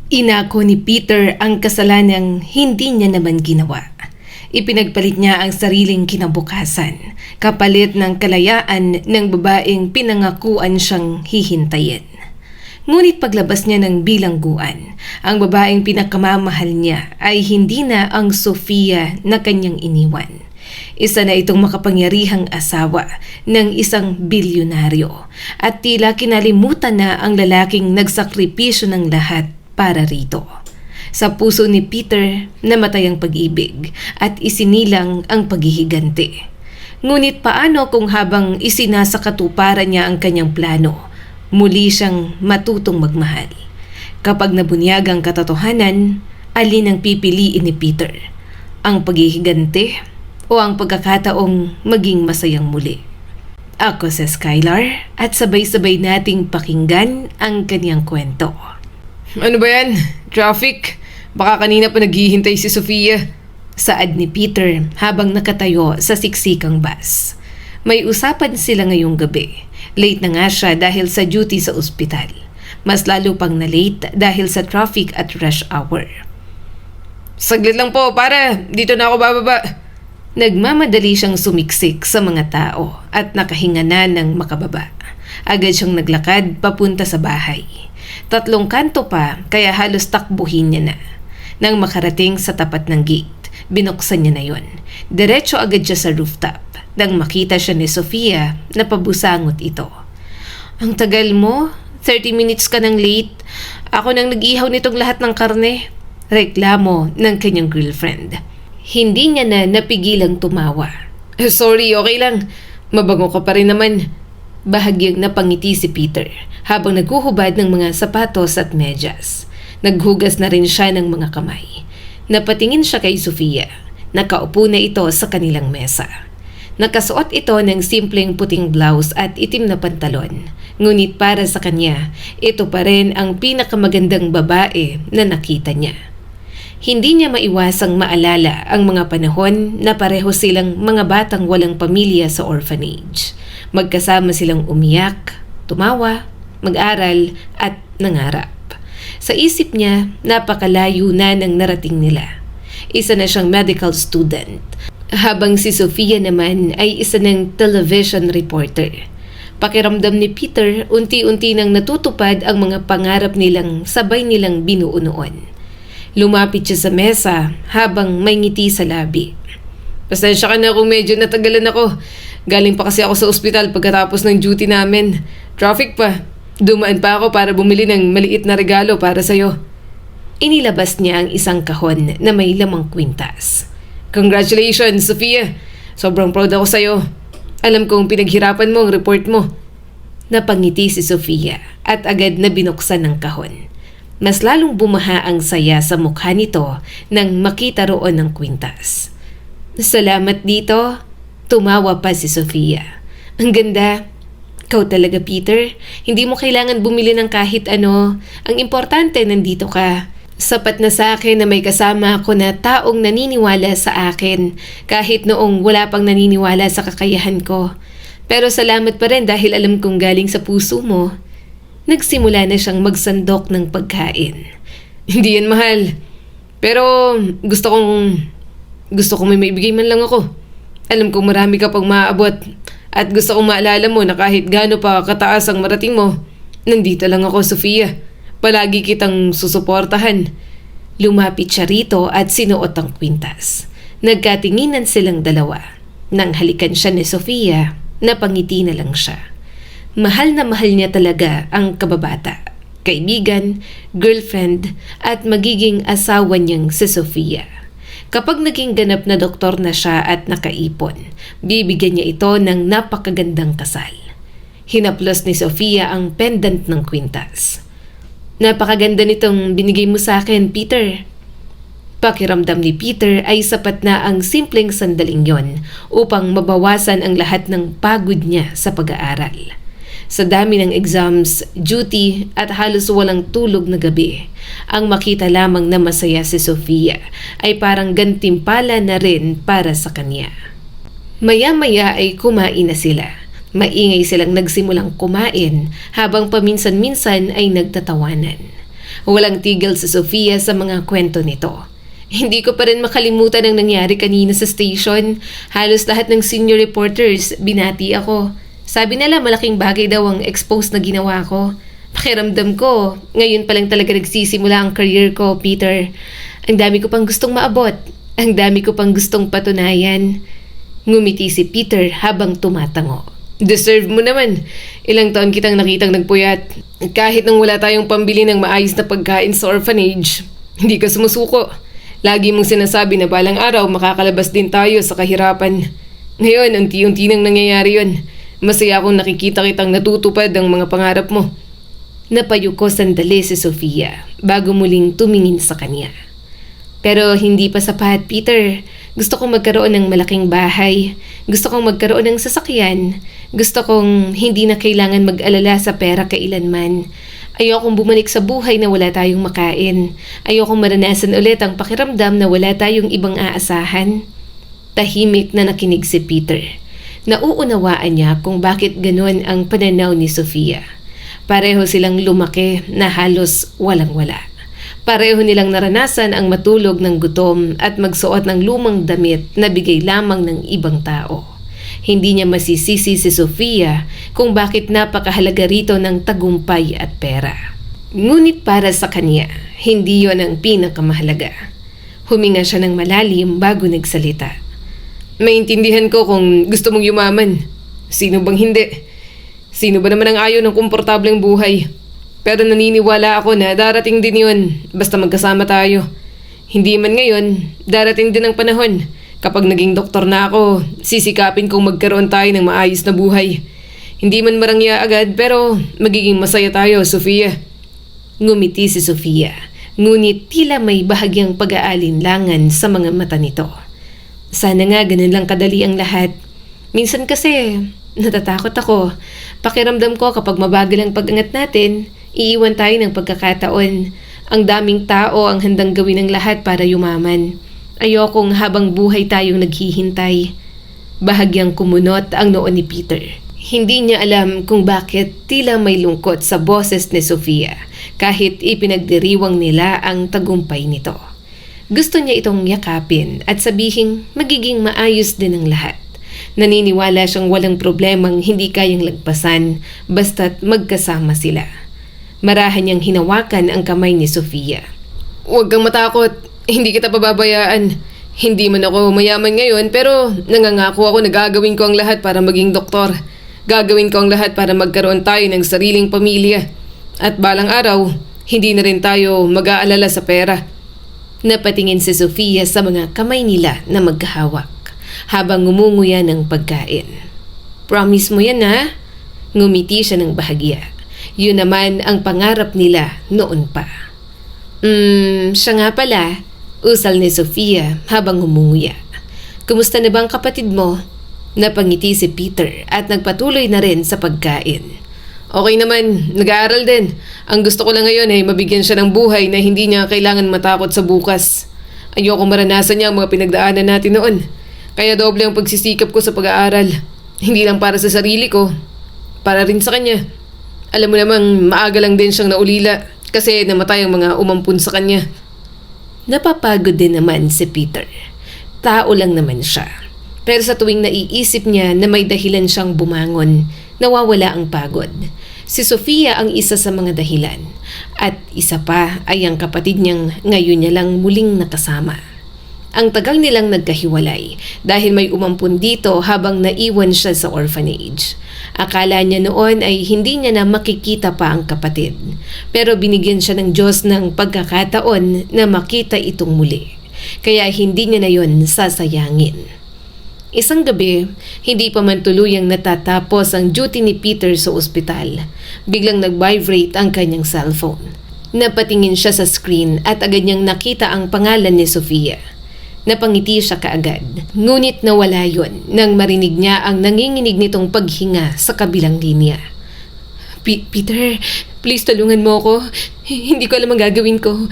Inako ni Peter ang kasalanang hindi niya naman ginawa. Ipinagpalit niya ang sariling kinabukasan, kapalit ng kalayaan ng babaeng pinangakuan siyang hihintayin. Ngunit paglabas niya ng bilangguan, ang babaeng pinakamamahal niya ay hindi na ang Sofia na kanyang iniwan. Isa na itong makapangyarihang asawa ng isang bilyonaryo at tila kinalimutan na ang lalaking nagsakripisyo ng lahat para rito. Sa puso ni Peter namatay ang pag-ibig at isinilang ang paghihiganti. Ngunit paano kung habang isinasakatuparan niya ang kanyang plano, muli siyang matutong magmahal? Kapag nabunyag ang katotohanan, alin ang pipiliin ni Peter? Ang paghihiganti o ang pagkakataong maging masayang muli? Ako si Skylar at sabay-sabay nating pakinggan ang kanyang kwento. Ano ba yan? Traffic? Baka kanina pa naghihintay si Sofia. Saad ni Peter habang nakatayo sa siksikang bus. May usapan sila ngayong gabi. Late na nga siya dahil sa duty sa ospital. Mas lalo pang na-late dahil sa traffic at rush hour. Saglit lang po, para dito na ako bababa. Nagmamadali siyang sumiksik sa mga tao at nakahinga na ng makababa. Agad siyang naglakad papunta sa bahay. 3 kanto pa kaya halos takbuhin niya na. Nang makarating sa tapat ng gate, binuksan niya na yon. Diretso agad siya sa rooftop. Nang makita siya ni Sofia, napabusangot ito. Ang tagal mo? 30 minutes ka nang late. Ako nang nag-ihaw nitong lahat ng karne. Reklamo ng kanyang girlfriend. Hindi niya na napigilang tumawa. Sorry, okay lang. Mabango ka pa rin naman. Bahagyang napangiti si Peter habang naghuhubad ng mga sapatos at medyas. Naghugas na rin siya ng mga kamay. Napatingin siya kay Sofia. Nakaupo na ito sa kanilang mesa. Nakasuot ito ng simpleng puting blouse at itim na pantalon. Ngunit para sa kanya, ito pa rin ang pinakamagandang babae na nakita niya. Hindi niya maiwasang maalala ang mga panahon na pareho silang mga batang walang pamilya sa orphanage. Magkasama silang umiyak, tumawa, mag-aral at nangarap. Sa isip niya, napakalayo na ng narating nila. Isa na siyang medical student, habang si Sofia naman ay isa ng television reporter. Pakiramdam ni Peter, unti-unti nang natutupad ang mga pangarap nilang sabay nilang binuo noon. Lumapit siya sa mesa habang may ngiti sa labi. Pasensya ka na kung medyo natagalan ako. Galing pa kasi ako sa ospital pagkatapos ng duty namin. Traffic pa. Dumaan pa ako para bumili ng maliit na regalo para sa'yo. Inilabas niya ang isang kahon na may lamang kwintas. Congratulations, Sofia. Sobrang proud ako sa'yo. Alam kong pinaghirapan mo ang report mo. Napangiti si Sofia at agad na binuksan ng kahon. Mas lalong bumaha ang saya sa mukha nito nang makita roon ng kwintas. Salamat dito. Tumawa pa si Sofia. Ang ganda. Ikaw talaga, Peter. Hindi mo kailangan bumili ng kahit ano. Ang importante, nandito ka. Sapat na sa akin na may kasama ako na taong naniniwala sa akin kahit noong wala pang naniniwala sa kakayahan ko. Pero salamat pa rin dahil alam kong galing sa puso mo. Nagsimula na siyang magsandok ng pagkain. Hindi yan mahal. Pero gusto kong may maibigay man lang ako. Alam kong marami ka pang maaabot. At gusto kong maalala mo na kahit gaano pa kataas ang marating mo, nandito lang ako, Sofia. Palagi kitang susuportahan. Lumapit siya rito at sinuot ang kwintas. Nagkatinginan silang dalawa. Nang halikan siya ni Sofia, napangiti na lang siya. Mahal na mahal niya talaga ang kababata, kaibigan, girlfriend at magiging asawa niyang si Sofia. Kapag naging ganap na doktor na siya at nakaipon, bibigyan niya ito ng napakagandang kasal. Hinaplos ni Sofia ang pendant ng kwintas. Napakaganda nitong binigay mo sa akin, Peter. Pakiramdam ni Peter ay sapat na ang simpleng sandaling yon upang mabawasan ang lahat ng pagod niya sa pag-aaral. Sa dami ng exams, duty at halos walang tulog na gabi, ang makita lamang na masaya si Sofia ay parang gantimpala na rin para sa kanya. Maya-maya ay kumain na sila. Maingay silang nagsimulang kumain habang paminsan-minsan ay nagtatawanan. Walang tigil si Sofia sa mga kwento nito. Hindi ko pa rin makalimutan ang nangyari kanina sa station. Halos lahat ng senior reporters binati ako. Sabi nila malaking bagay daw ang expose na ginawa ko. Pakiramdam ko, ngayon pa lang talaga nagsisimula ang career ko, Peter. Ang dami ko pang gustong maabot. Ang dami ko pang gustong patunayan. Ngumiti si Peter habang tumatango. Deserve mo naman. Ilang taon kitang nakitang nagpuyat. Kahit nang wala tayong pambili ng maayos na pagkain sa orphanage, hindi ka sumusuko. Lagi mong sinasabi na balang araw makakalabas din tayo sa kahirapan. Ngayon, unti-unti nang nangyayari yun. Masaya akong nakikita kitang natutupad ang mga pangarap mo. Napayuko sandali si Sofia bago muling tumingin sa kanya. Pero hindi pa sapat, Peter. Gusto kong magkaroon ng malaking bahay. Gusto kong magkaroon ng sasakyan. Gusto kong hindi na kailangan mag-alala sa pera kailanman. Ayokong bumalik sa buhay na wala tayong makain. Ayokong maranasan ulit ang pakiramdam na wala tayong ibang aasahan. Tahimik na nakinig si Peter. Nauunawaan niya kung bakit ganun ang pananaw ni Sofia. Pareho silang lumaki na halos walang-wala. Pareho nilang naranasan ang matulog ng gutom at magsuot ng lumang damit na bigay lamang ng ibang tao. Hindi niya masisisi si Sofia kung bakit napakahalaga rito ng tagumpay at pera. Ngunit para sa kanya, hindi yon ang pinakamahalaga. Huminga siya ng malalim bago nagsalita. Maintindihan ko kung gusto mong yumaman. Sino bang hindi? Sino ba naman ang ayaw ng komportableng buhay? Pero naniniwala ako na darating din yun basta magkasama tayo. Hindi man ngayon, darating din ang panahon. Kapag naging doktor na ako, sisikapin kong magkaroon tayo ng maayos na buhay. Hindi man marangya agad pero magiging masaya tayo, Sofia. Ngumiti si Sofia, ngunit tila may bahagyang pag-aalinlangan sa mga mata nito. Sana nga ganun lang kadali ang lahat. Minsan kasi natatakot ako. Pakiramdam ko kapag mabagal ang pag-angat natin, iiwan tayo ng pagkakataon. Ang daming tao ang handang gawin ng lahat para yumaman. Ayokong habang buhay tayong naghihintay. Bahagyang kumunot ang noo ni Peter. Hindi niya alam kung bakit tila may lungkot sa boses ni Sofia kahit ipinagdiriwang nila ang tagumpay nito. Gusto niya itong yakapin at sabihing magiging maayos din ang lahat. Naniniwala siyang walang problemang hindi kayang lagpasan basta't magkasama sila. Marahan niyang hinawakan ang kamay ni Sofia. Huwag kang matakot. Hindi kita pababayaan. Hindi man ako mayaman ngayon pero nangangako ako na gagawin ko ang lahat para maging doktor. Gagawin ko ang lahat para magkaroon tayo ng sariling pamilya. At balang araw, hindi na rin tayo mag-aalala sa pera. Napatingin si Sofia sa mga kamay nila na magkahawak habang ngumunguya ng pagkain. Promise mo yan ha? Ngumiti siya ng bahagya. Yun naman ang pangarap nila noon pa. Siya nga pala. Usal ni Sofia habang humunguya. Kumusta na bang kapatid mo? Napangiti si Peter at nagpatuloy na rin sa pagkain. Okay naman, nag-aaral din. Ang gusto ko lang ngayon ay mabigyan siya ng buhay na hindi niya kailangan matakot sa bukas. Ayoko maranasan niya ang mga pinagdaanan natin noon. Kaya doble ang pagsisikap ko sa pag-aaral. Hindi lang para sa sarili ko, para rin sa kanya. Alam mo namang maaga lang din siyang naulila kasi namatay ang mga umampun sa kanya. Napapagod din naman si Peter. Tao lang naman siya. Pero sa tuwing naiisip niya na may dahilan siyang bumangon, nawawala ang pagod. Si Sofia ang isa sa mga dahilan. At isa pa ay ang kapatid niyang ngayon niya lang muling nakasama. Ang tagal nilang nagkahiwalay dahil may umampun dito habang naiwan siya sa orphanage. Akala niya noon ay hindi niya na makikita pa ang kapatid. Pero binigyan siya ng Diyos ng pagkakataon na makita itong muli. Kaya hindi niya na yon sasayangin. Isang gabi, hindi pa man tuluyang natatapos ang duty ni Peter sa ospital. Biglang nag-vibrate ang kanyang cellphone. Napatingin siya sa screen at agad niyang nakita ang pangalan ni Sofia. Napangiti siya kaagad. Ngunit nawala yon nang marinig niya ang nanginginig nitong paghinga sa kabilang linya. Peter, please tulungan mo ako. Hindi ko alam ang gagawin ko.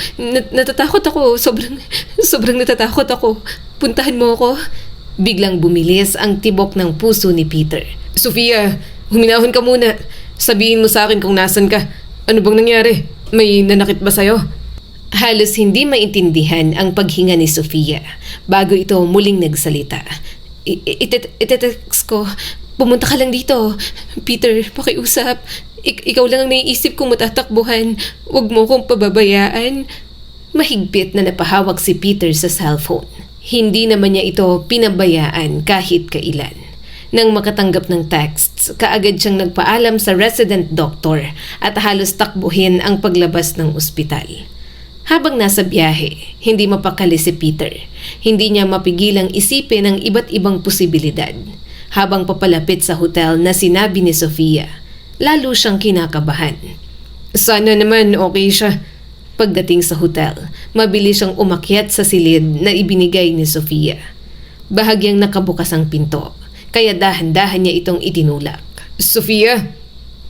Natatakot ako. Sobrang natatakot ako. Puntahan mo ako. Biglang bumilis ang tibok ng puso ni Peter. Sofia, huminahon ka muna. Sabihin mo sa akin kung nasan ka. Ano bang nangyari? May nanakit ba sa'yo? Halos hindi maintindihan ang paghinga ni Sofia bago ito muling nagsalita. Itetext ko, pumunta ka lang dito. Peter, pakiusap. Ikaw lang ang naiisip kong matatakbuhan. Huwag mo kong pababayaan. Mahigpit na napahawak si Peter sa cellphone. Hindi naman niya ito pinabayaan kahit kailan. Nang makatanggap ng texts, kaagad siyang nagpaalam sa resident doctor at halos takbuhin ang paglabas ng ospital. Habang nasa biyahe, hindi mapakali si Peter. Hindi niya mapigilang isipin ang iba't ibang posibilidad. Habang papalapit sa hotel na sinabi ni Sofia, lalo siyang kinakabahan. Sana naman okay siya. Pagdating sa hotel, mabilis siyang umakyat sa silid na ibinigay ni Sofia. Bahagyang nakabukas ang pinto, kaya dahan-dahan niya itong itinulak. Sofia!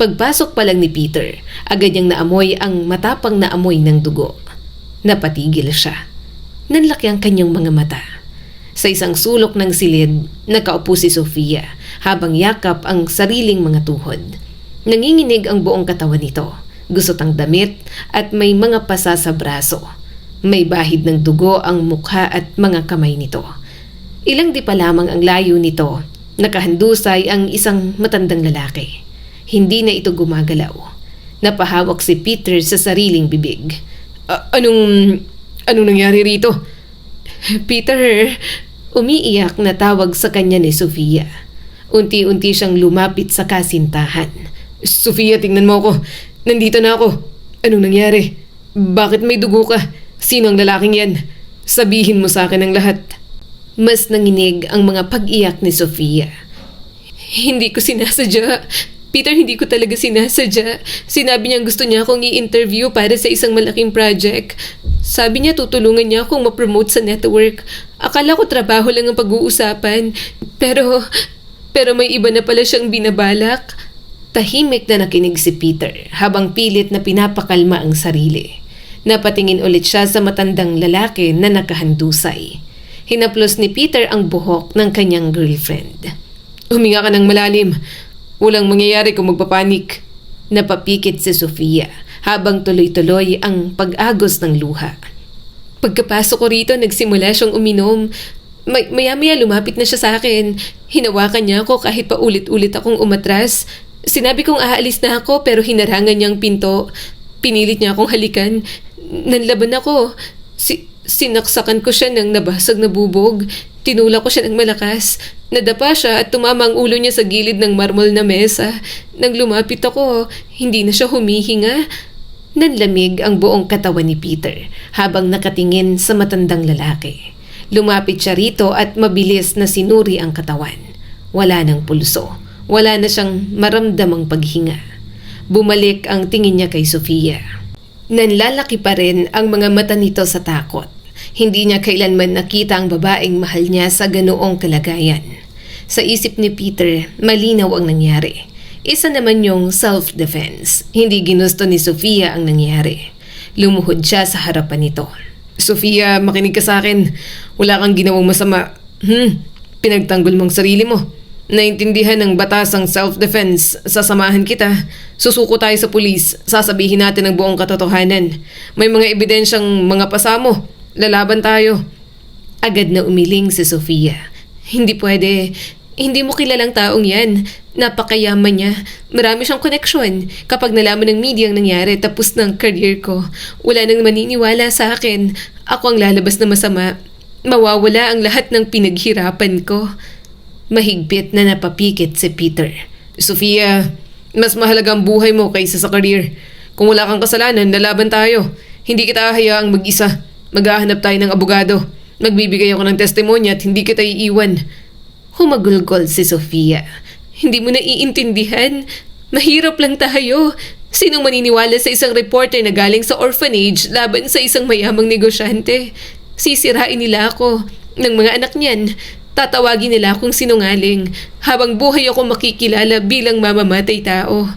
Pagpasok pa lang ni Peter, agad niyang naamoy ang matapang na amoy ng dugo. Napatigil siya. Nanlaki ang kanyang mga mata. Sa isang sulok ng silid, nakaupo si Sofia habang yakap ang sariling mga tuhod. Nanginginig ang buong katawan nito. Gusot ang damit at may mga pasa sa braso. May bahid ng dugo ang mukha at mga kamay nito. Ilang di pa lamang ang layo nito, nakahandusay ang isang matandang lalaki. Hindi na ito gumagalaw. Napahawak si Peter sa sariling bibig. Anong nangyari rito? Peter, umiiyak na tawag sa kanya ni Sofia. Unti-unti siyang lumapit sa kasintahan. Sofia, tingnan mo ako. Nandito na ako. Anong nangyari? Bakit may dugo ka? Sino ang lalaking yan? Sabihin mo sa akin ang lahat. Mas nanginig ang mga pag-iyak ni Sofia. Hindi ko sinasadya. Peter, hindi ko talaga sinasadya. Sinabi niyang gusto niya akong i-interview para sa isang malaking project. Sabi niya tutulungan niya akong ma-promote sa network. Akala ko trabaho lang ang pag-uusapan. Pero may iba na pala siyang binabalak. Tahimik na nakinig si Peter habang pilit na pinapakalma ang sarili. Napatingin ulit siya sa matandang lalaki na nakahandusay. Hinaplos ni Peter ang buhok ng kanyang girlfriend. Huminga ka ng malalim. Walang mangyayari kung magpapanik. Napapikit si Sofia habang tuloy-tuloy ang pag-agos ng luha. Pagkapasok ko rito, nagsimula siyang uminom. Maya-maya lumapit na siya sa akin. Hinawakan niya ako kahit pa ulit-ulit akong umatras. Sinabi kong aalis na ako pero hinarangan niyang pinto. Pinilit niya akong halikan. Nanlaban ako. Sinaksakan ko siya ng nabasag na bubog. Tinulak ko siya ng malakas. Nadapa siya at tumama ang ulo niya sa gilid ng marmol na mesa. Nang lumapit ako, hindi na siya humihinga. Nanlamig ang buong katawan ni Peter habang nakatingin sa matandang lalaki. Lumapit siya rito at mabilis na sinuri ang katawan. Wala ng pulso. Wala na siyang maramdamang paghinga. Bumalik ang tingin niya kay Sofia. Nanlalaki pa rin ang mga mata nito sa takot. Hindi niya kailanman nakita ang babaeng mahal niya sa ganoong kalagayan. Sa isip ni Peter, malinaw ang nangyari. Isa naman yung self-defense. Hindi ginusto ni Sofia ang nangyari. Lumuhod siya sa harapan nito. Sofia, makinig ka sa akin. Wala kang ginawang masama. Pinagtanggol mong sarili mo. Naintindihan ng batas ang self-defense. Sasamahan kita. Susuko tayo sa pulis. Sasabihin natin ang buong katotohanan. May mga ebidensyang mga pasamo. Lalaban tayo. Agad na umiling si Sofia. Hindi pwede. Hindi mo kilalang taong yan. Napakayaman niya. Marami siyang koneksyon. Kapag nalaman ng media ang nangyari, tapos ng career ko. Wala nang maniniwala sa akin. Ako ang lalabas na masama. Mawawala ang lahat ng pinaghirapan ko. Mahigpit na napapikit si Peter. Sofia, mas mahalaga ang buhay mo kaysa sa career. Kung wala kang kasalanan, lalaban tayo. Hindi kita hayaang mag-isa. Maghahanap tayo ng abogado. Magbibigay ako ng testimonya at hindi kita iiwan. Humagulgol si Sofia. Hindi mo naiintindihan. Mahirap lang tayo. Sinong maniniwala sa isang reporter na galing sa orphanage laban sa isang mayamang negosyante? Sisirain nila ako ng mga anak niyan. Tatawagin nila akong sinungaling habang buhay ako makikilala bilang mamamatay tao.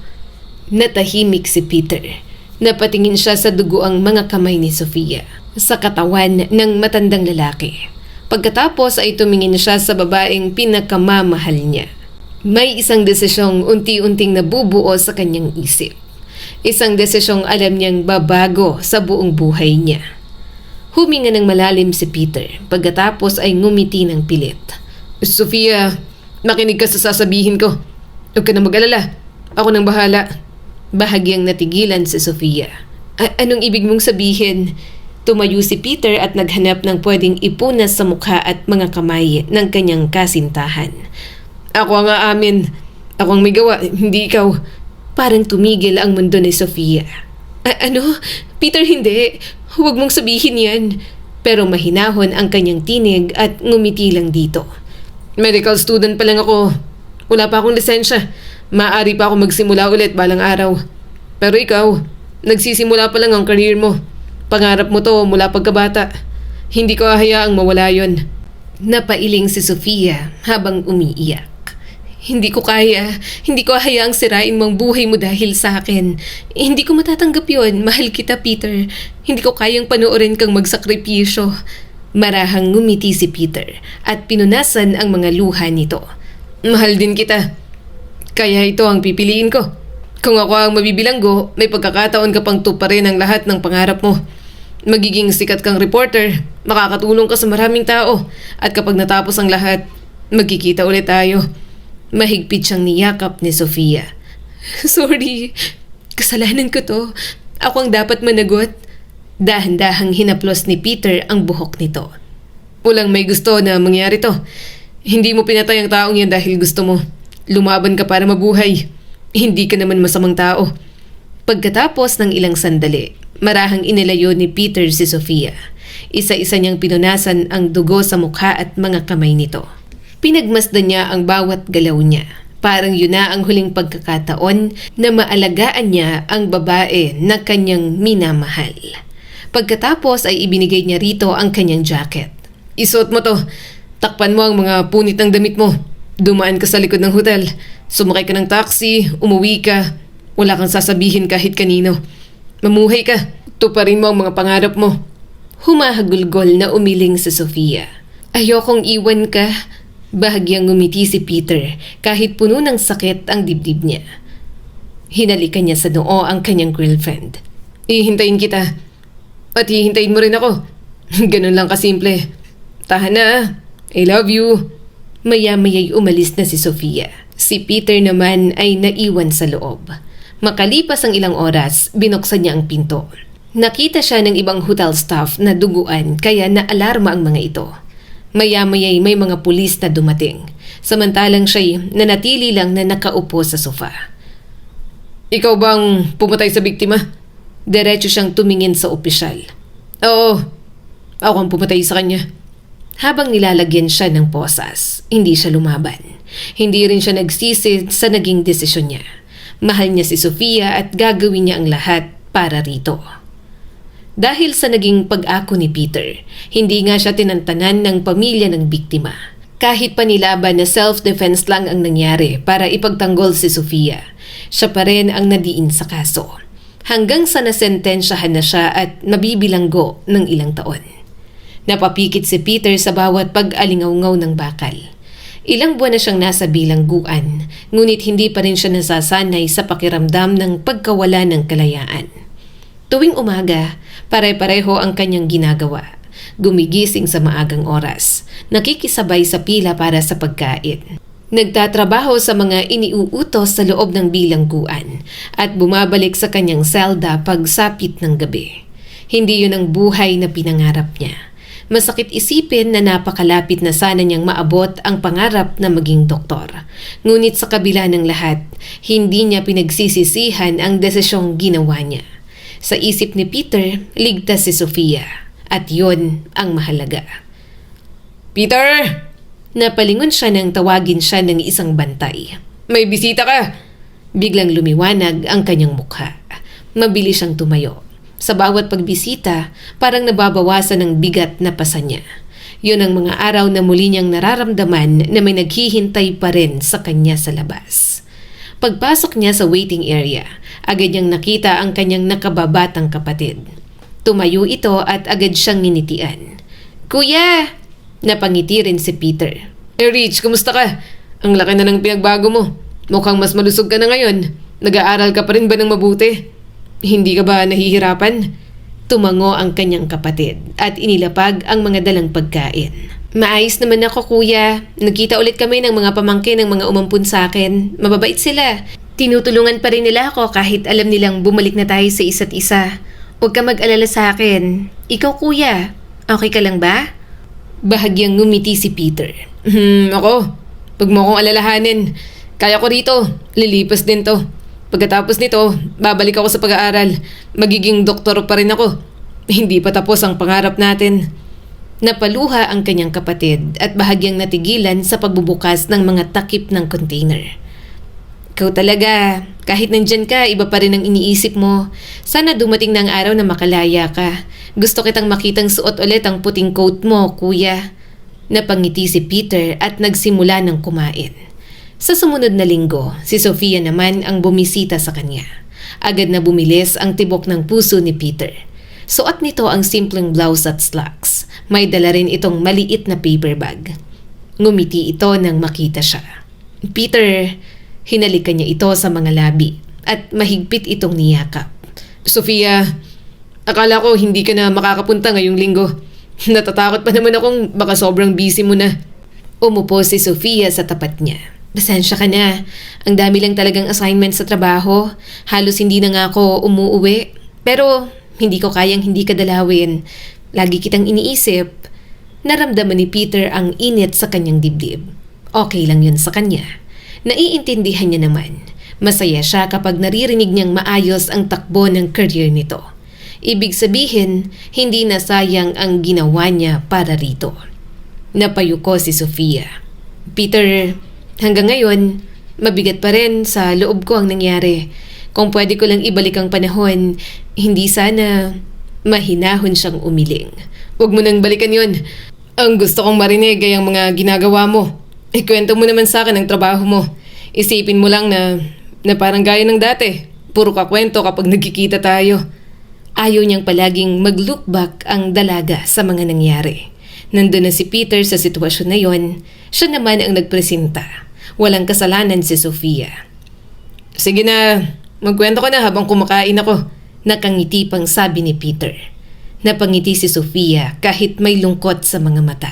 Natahimik si Peter. Napatingin siya sa dugoang mga kamay ni Sofia sa katawan ng matandang lalaki. Pagkatapos ay tumingin siya sa babaeng pinakamamahal niya. May isang desisyong unti-unting nabubuo sa kanyang isip. Isang desisyong alam niyang babago sa buong buhay niya. Huminga ng malalim si Peter pagkatapos ay ngumiti ng pilit. Sofia, nakinig ka sa sasabihin ko. Huwag ka na mag-alala. Ako nang bahala. Bahagyang natigilan si Sofia. Anong ibig mong sabihin? Tumayo si Peter at naghanap ng pwedeng ipunas sa mukha at mga kamay ng kanyang kasintahan. Ako ang aamin. Ako ang may gawa, hindi ikaw. Parang tumigil ang mundo ni Sofia. Ano? Peter, hindi. Huwag mong sabihin yan. Pero mahinahon ang kanyang tinig at ngumiti lang dito. Medical student pa lang ako. Wala pa akong lisensya. Maaari pa ako magsimula ulit balang araw. Pero ikaw, nagsisimula pa lang ang career mo. Pangarap mo to mula pagkabata. Hindi ko hahayaang mawala yon. Napailing si Sofia habang umiiyak. Hindi ko kaya. Hindi ko hayaang sirain mo ang buhay mo dahil sa akin. Hindi ko matatanggap yon. Mahal kita, Peter. Hindi ko kayang panoorin kang magsakripisyo. Marahang ngumiti si Peter at pinunasan ang mga luha nito. Mahal din kita. Kaya ito ang pipiliin ko. Kung ako ang mabibilanggo, may pagkakataon ka pang tuparin ang lahat ng pangarap mo. Magiging sikat kang reporter, makakatulong ka sa maraming tao, at kapag natapos ang lahat, magkikita ulit tayo. Mahigpit siyang niyakap ni Sofia. Sorry, kasalanan ko to. Ako ang dapat managot. Dahan-dahang hinaplos ni Peter ang buhok nito. Walang may gusto na mangyari to. Hindi mo pinatay ang taong yan dahil gusto mo. Lumaban ka para mabuhay. Hindi ka naman masamang tao. Pagkatapos ng ilang sandali, marahang inilayo ni Peter si Sofia. Isa-isa niyang pinunasan ang dugo sa mukha at mga kamay nito. Pinagmasdan niya ang bawat galaw niya. Parang yun na ang huling pagkakataon na maalagaan niya ang babae na kanyang minamahal. Pagkatapos ay ibinigay niya rito ang kanyang jacket. Isuot mo to. Takpan mo ang mga punit ng damit mo. Dumaan ka sa likod ng hotel. Sumakay ka ng taxi, umuwi ka. Wala kang sasabihin kahit kanino. Mamuhay ka. Tuparin mo ang mga pangarap mo. Humahagulgol na umiling si Sofia. Ayokong iwan ka. Bahagyang ngumiti si Peter kahit puno ng sakit ang dibdib niya. Hinalikan niya sa noo ang kanyang girlfriend. Ihintayin kita. At hihintayin mo rin ako. Ganun lang kasimple. Tahan na. I love you. Maya-maya'y umalis na si Sofia. Si Peter naman ay naiwan sa loob. Makalipas ang ilang oras, binuksan niya ang pinto. Nakita siya ng ibang hotel staff na duguan kaya naalarma ang mga ito. Maya-maya'y may mga pulis na dumating. Samantalang siya'y nanatili lang na nakaupo sa sofa. Ikaw bang pumatay sa biktima? Diretso siyang tumingin sa opisyal. Oo, ako ang pumatay sa kanya. Habang nilalagyan siya ng posas, hindi siya lumaban. Hindi rin siya nagsisi sa naging desisyon niya. Mahal niya si Sofia at gagawin niya ang lahat para rito. Dahil sa naging pag-ako ni Peter, hindi nga siya tinantanan ng pamilya ng biktima. Kahit pa nilaban na self-defense lang ang nangyari para ipagtanggol si Sofia, siya pa rin ang nadiin sa kaso. Hanggang sa nasentensyahan na siya at nabibilanggo ng ilang taon. Napapikit si Peter sa bawat pag-alingaw-ngaw ng bakal. Ilang buwan na siyang nasa bilangguan, ngunit hindi pa rin siya nasasanay sa pakiramdam ng pagkawala ng kalayaan. Tuwing umaga, pare-pareho ang kanyang ginagawa. Gumigising sa maagang oras, nakikisabay sa pila para sa pagkain. Nagtatrabaho sa mga iniuutos sa loob ng bilangguan at bumabalik sa kanyang selda pagsapit ng gabi. Hindi yun ang buhay na pinangarap niya. Masakit isipin na napakalapit na sana niyang maabot ang pangarap na maging doktor. Ngunit sa kabila ng lahat, hindi niya pinagsisisihan ang desisyong ginawa niya. Sa isip ni Peter, ligtas si Sofia. At yon ang mahalaga. Peter! Napalingon siya nang tawagin siya ng isang bantay. May bisita ka! Biglang lumiwanag ang kanyang mukha. Mabilis siyang tumayo. Sa bawat pagbisita, parang nababawasan ng bigat na pasa niya. Yun ang mga araw na muli niyang nararamdaman na may naghihintay pa rin sa kanya sa labas. Pagpasok niya sa waiting area, agad niyang nakita ang kanyang nakababatang kapatid. Tumayo ito at agad siyang nginitian. Kuya! Napangiti rin si Peter. Rich, kumusta ka? Ang laki na ng pinagbago mo. Mukhang mas malusog ka na ngayon. Nag-aaral ka pa rin ba ng mabuti? Hindi ka ba nahihirapan? Tumango ang kanyang kapatid at inilapag ang mga dalang pagkain. Maayos naman ako, kuya. Nagkita ulit kami ng mga pamangkin ng mga umampun sa akin. Mababait sila. Tinutulungan pa rin nila ako kahit alam nilang bumalik na tayo sa isa't isa. Huwag ka mag-alala sa akin. Ikaw, kuya, okay ka lang ba? Bahagyang ngumiti si Peter. Ako, pag mo akong alalahanin, kaya ko rito. Lilipas din to. Pagkatapos nito, babalik ako sa pag-aaral. Magiging doktor pa rin ako. Hindi pa tapos ang pangarap natin. Napaluha ang kanyang kapatid at bahagyang natigilan sa pagbubukas ng mga takip ng container. Ikaw talaga, kahit nandyan ka, iba pa rin ang iniisip mo. Sana dumating na ang araw na makalaya ka. Gusto kitang makitang suot ulit ang puting coat mo, kuya. Napangiti si Peter at nagsimula ng kumain. Sa sumunod na linggo, si Sofia naman ang bumisita sa kanya. Agad na bumilis ang tibok ng puso ni Peter. Suot nito ang simpleng blouse at slacks. May dala rin itong maliit na paper bag. Ngumiti ito nang makita siya. Peter, hinalikan niya ito sa mga labi at mahigpit itong niyakap. Sofia, akala ko hindi ka na makakapunta ngayong linggo. Natatakot pa naman akong baka sobrang busy mo na. Umupo si Sofia sa tapat niya. Pasensya ka na. Ang dami lang talagang assignment sa trabaho. Halos hindi na nga ako umuuwi. Pero hindi ko kayang hindi ka dalawin. Lagi kitang iniisip. Naramdaman ni Peter ang init sa kanyang dibdib. Okay lang yun sa kanya. Naiintindihan niya naman. Masaya siya kapag naririnig niyang maayos ang takbo ng career nito. Ibig sabihin, hindi na sayang ang ginawa niya para rito. Napayuko si Sofia. Peter, hanggang ngayon, mabigat pa rin sa loob ko ang nangyari. Kung pwede ko lang ibalik ang panahon, hindi sana mahinahon siyang umiling. Huwag mo nang balikan yon. Ang gusto kong marinig ay ang mga ginagawa mo. Ikwento mo naman sa akin ang trabaho mo. Isipin mo lang na parang gaya ng dati. Puro kakwento kapag nagkikita tayo. Ayaw niyang palaging mag-look back ang dalaga sa mga nangyari. Nandun na si Peter sa sitwasyon na yon. Siya naman ang nagpresenta. Walang kasalanan si Sofia. Sige na, magkwento ka na habang kumakain ako. Nakangiti pang sabi ni Peter. Napangiti si Sofia kahit may lungkot sa mga mata.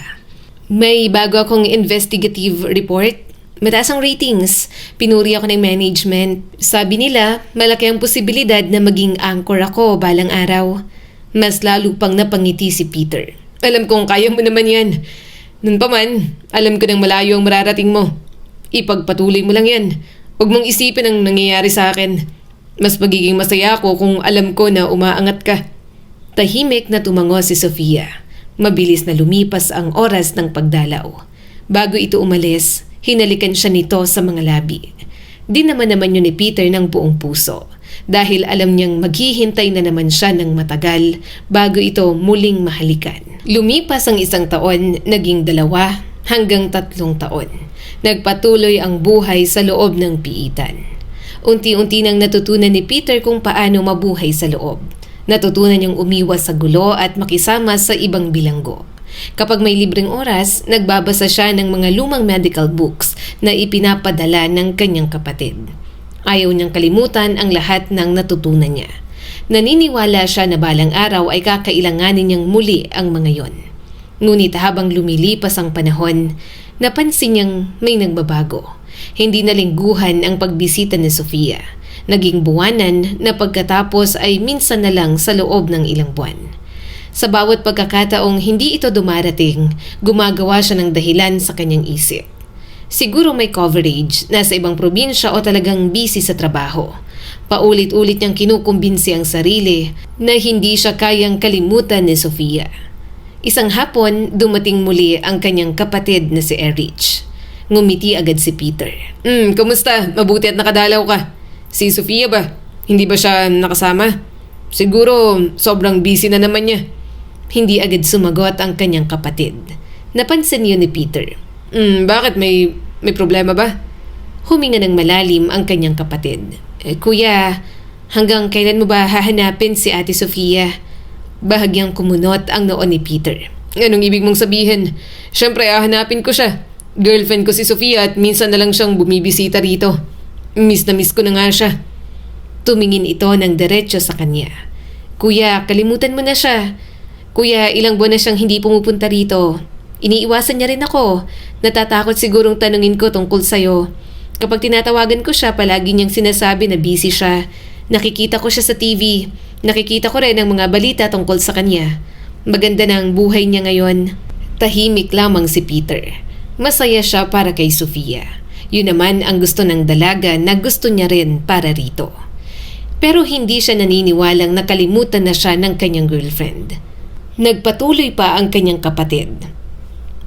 May bago akong investigative report. Mataas ang ratings. Pinuri ako ng management. Sabi nila, malaki ang posibilidad na maging anchor ako balang araw. Mas lalo pang napangiti si Peter. Alam kong kaya mo naman yan. Nun pa man, alam ko nang malayo ang mararating mo. Ipagpatuloy mo lang yan. Huwag mong isipin ang nangyayari sa akin. Mas magiging masaya ako kung alam ko na umaangat ka. Tahimik na tumango si Sofia. Mabilis na lumipas ang oras ng pagdalaw. Bago ito umalis, hinalikan siya nito sa mga labi. Di naman yun ni Peter ng buong puso. Dahil alam niyang maghihintay na naman siya ng matagal bago ito muling mahalikan. Lumipas ang 1 taon, naging 2 hanggang 3 taon. Nagpatuloy ang buhay sa loob ng piitan. Unti-unti nang natutunan ni Peter kung paano mabuhay sa loob. Natutunan niyang umiwas sa gulo at makisama sa ibang bilanggo. Kapag may libreng oras, nagbabasa siya ng mga lumang medical books na ipinapadala ng kanyang kapatid. Ayaw niyang kalimutan ang lahat ng natutunan niya. Naniniwala siya na balang araw ay kakailanganin niyang muli ang mga yon. Ngunit habang lumilipas ang panahon, napansin niyang may nagbabago. Hindi na lingguhan ang pagbisita ni Sofia. Naging buwanan na pagkatapos ay minsan na lang sa loob ng ilang buwan. Sa bawat pagkakataong hindi ito dumarating, gumagawa siya ng dahilan sa kanyang isip. Siguro may coverage, nasa ibang probinsya o talagang busy sa trabaho. Paulit-ulit niyang kinukumbinsi ang sarili na hindi siya kayang kalimutan ni Sofia. Isang hapon, dumating muli ang kanyang kapatid na si Erich. Ngumiti agad si Peter. Kumusta? Mabuti at nakadalaw ka. Si Sofia ba? Hindi ba siya nakasama? Siguro sobrang busy na naman niya. Hindi agad sumagot ang kanyang kapatid. Napansin yun ni Peter. Bakit? May problema ba? Huminga ng malalim ang kanyang kapatid. Kuya, hanggang kailan mo ba hahanapin si Ate Sofia? Bahagyang kumunot ang noon ni Peter. Anong ibig mong sabihin? Siyempre, hahanapin ko siya. Girlfriend ko si Sofia at minsan na lang siyang bumibisita rito. Miss na miss ko na nga siya. Tumingin ito ng diretso sa kanya. Kuya, kalimutan mo na siya. Kuya, ilang buwan na siyang hindi pumupunta rito. Iniiwasan niya rin ako. Natatakot sigurong tanungin ko tungkol sa'yo. Kapag tinatawagan ko siya, palagi niyang sinasabi na busy siya. Nakikita ko siya sa TV. Nakikita ko rin ang mga balita tungkol sa kanya. Maganda na ang buhay niya ngayon. Tahimik lamang si Peter. Masaya siya para kay Sofia. Yun naman ang gusto ng dalaga na gusto niya rin para rito. Pero hindi siya naniniwalang nakalimutan na siya ng kanyang girlfriend. Nagpatuloy pa ang kanyang kapatid.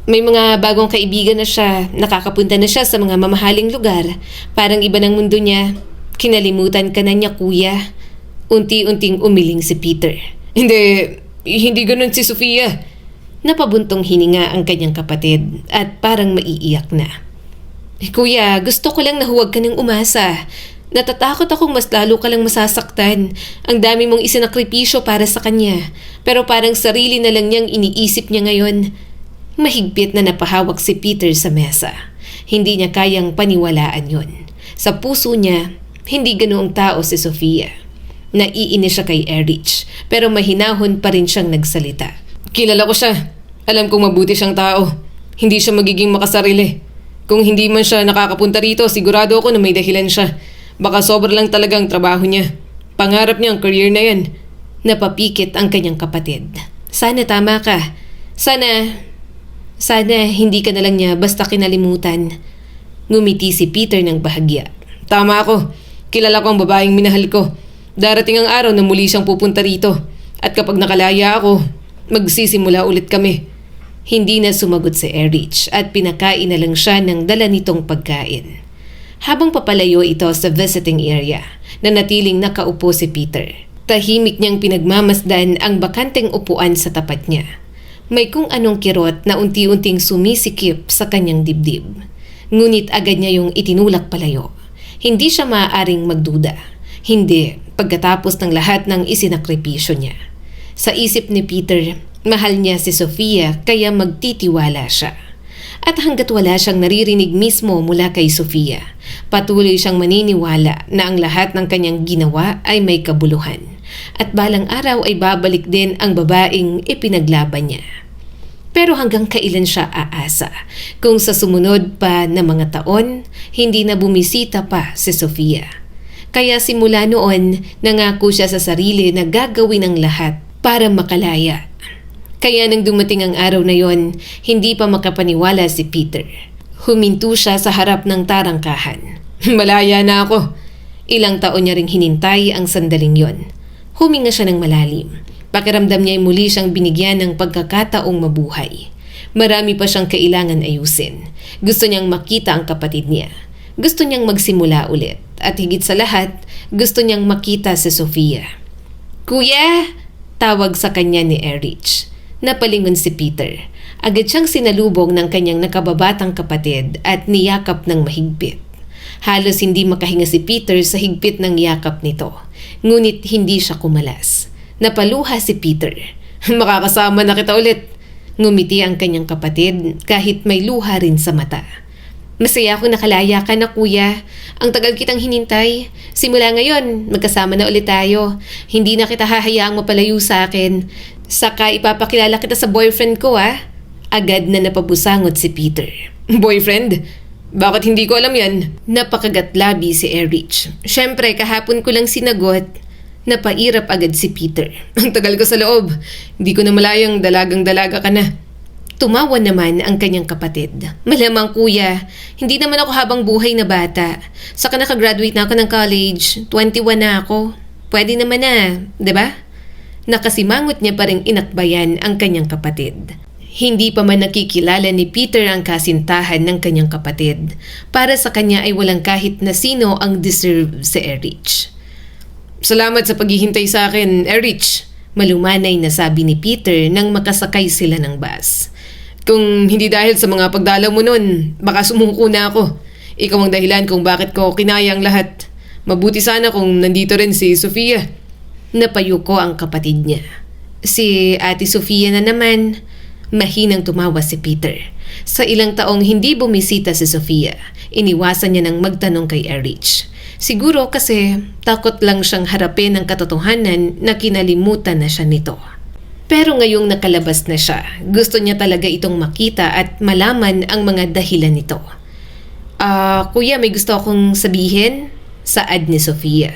May mga bagong kaibigan na siya, nakakapunta na siya sa mga mamahaling lugar. Parang iba ng mundo niya. Kinalimutan ka na niya, kuya. Unti-unting umiling si Peter. Hindi ganun si Sofia. Napabuntong hininga ang kanyang kapatid at parang maiiyak na. Kuya, gusto ko lang na huwag ka nang umasa. Natatakot akong mas lalo ka lang masasaktan. Ang dami mong isinakripisyo para sa kanya. Pero parang sarili na lang niyang iniisip niya ngayon. Mahigpit na napahawak si Peter sa mesa. Hindi niya kayang paniwalaan yun. Sa puso niya, hindi ganoong tao si Sofia. Naiinis siya kay Erich, pero mahinahon pa rin siyang nagsalita. Kilala ko siya. Alam kong mabuti siyang tao. Hindi siya magiging makasarili. Kung hindi man siya nakakapunta rito, sigurado ako na may dahilan siya. Baka sobra lang talagang trabaho niya. Pangarap niya ang career na yan. Napapikit ang kanyang kapatid. Sana tama ka. Sana hindi ka na lang niya basta kinalimutan. Ngumiti si Peter ng bahagya. Tama ako. Kilala ko ang babaeng minahal ko. Darating ang araw na muli siyang pupunta rito. At kapag nakalaya ako, magsisimula ulit kami. Hindi na sumagot si Erich at pinakain na lang siya ng dala nitong pagkain. Habang papalayo ito sa visiting area, nanatiling nakaupo si Peter. Tahimik niyang pinagmamasdan ang bakanteng upuan sa tapat niya. May kung anong kirot na unti-unting sumisikip sa kanyang dibdib. Ngunit agad niya yung itinulak palayo. Hindi siya maaaring magduda. Hindi, pagkatapos ng lahat ng isinakripisyo niya. Sa isip ni Peter, mahal niya si Sofia kaya magtitiwala siya. At hanggat wala siyang naririnig mismo mula kay Sofia, patuloy siyang maniniwala na ang lahat ng kanyang ginawa ay may kabuluhan. At balang araw ay babalik din ang babaeng ipinaglaban niya. Pero hanggang kailan siya aasa kung sa sumunod pa na mga taon, hindi na bumisita pa si Sofia. Kaya simula noon, nangako siya sa sarili na gagawin ang lahat para makalaya. Kaya nang dumating ang araw na yon, hindi pa makapaniwala si Peter. Huminto siya sa harap ng tarangkahan. Malaya na ako. Ilang taon niya ring hinintay ang sandaling yon. Huminga siya ng malalim. Pakiramdam niya ay muli siyang binigyan ng pagkakataong mabuhay. Marami pa siyang kailangan ayusin. Gusto niyang makita ang kapatid niya. Gusto niyang magsimula ulit. At higit sa lahat, gusto niyang makita si Sofia. Kuya! Tawag sa kanya ni Erich. Napalingon si Peter. Agad siyang sinalubong ng kanyang nakababatang kapatid at niyakap ng mahigpit. Halos hindi makahinga si Peter sa higpit ng yakap nito. Ngunit hindi siya kumalas. Napaluha si Peter. Makakasama na kita ulit. Ngumiti ang kanyang kapatid kahit may luha rin sa mata. Masaya akong nakalaya ka na, kuya. Ang tagal kitang hinintay. Simula ngayon, magkasama na ulit tayo. Hindi na kita hahayaang mapalayo sa akin. Saka ipapakilala kita sa boyfriend ko, ah. Agad na napabusangot si Peter. Boyfriend? Bakit hindi ko alam yan? Napakagatlabi si Erich. Siyempre, kahapon ko lang sinagot. Napairap agad si Peter. Ang tagal ko sa loob. Hindi ko na malayang dalagang-dalaga ka na. Tumawa naman ang kanyang kapatid. Malamang kuya, hindi naman ako habang buhay na bata. Saka nakagraduate na ako ng college. 21 na ako. Pwede naman na, 'di ba? Nakasimangot niya pa ring inakbayan ang kanyang kapatid. Hindi pa man nakikilala ni Peter ang kasintahan ng kanyang kapatid. Para sa kanya ay walang kahit na sino ang deserve si Erich. Salamat sa paghihintay sa akin, Erich. Malumanay na sabi ni Peter nang makasakay sila ng bus. Kung hindi dahil sa mga pagdalaw mo nun, baka sumuko na ako. Ikaw ang dahilan kung bakit ko kinaya ang lahat. Mabuti sana kung nandito rin si Sofia. Napayuko ang kapatid niya. Si Ate Sofia na naman. Mahinang tumawa si Peter. Sa ilang taong hindi bumisita si Sofia, iniwasan niya ng magtanong kay Erich. Siguro kasi takot lang siyang harapin ang katotohanan na kinalimutan na siya nito. Pero ngayong nakalabas na siya, gusto niya talaga itong makita at malaman ang mga dahilan nito. Kuya, may gusto akong sabihin, saad ni Sofia.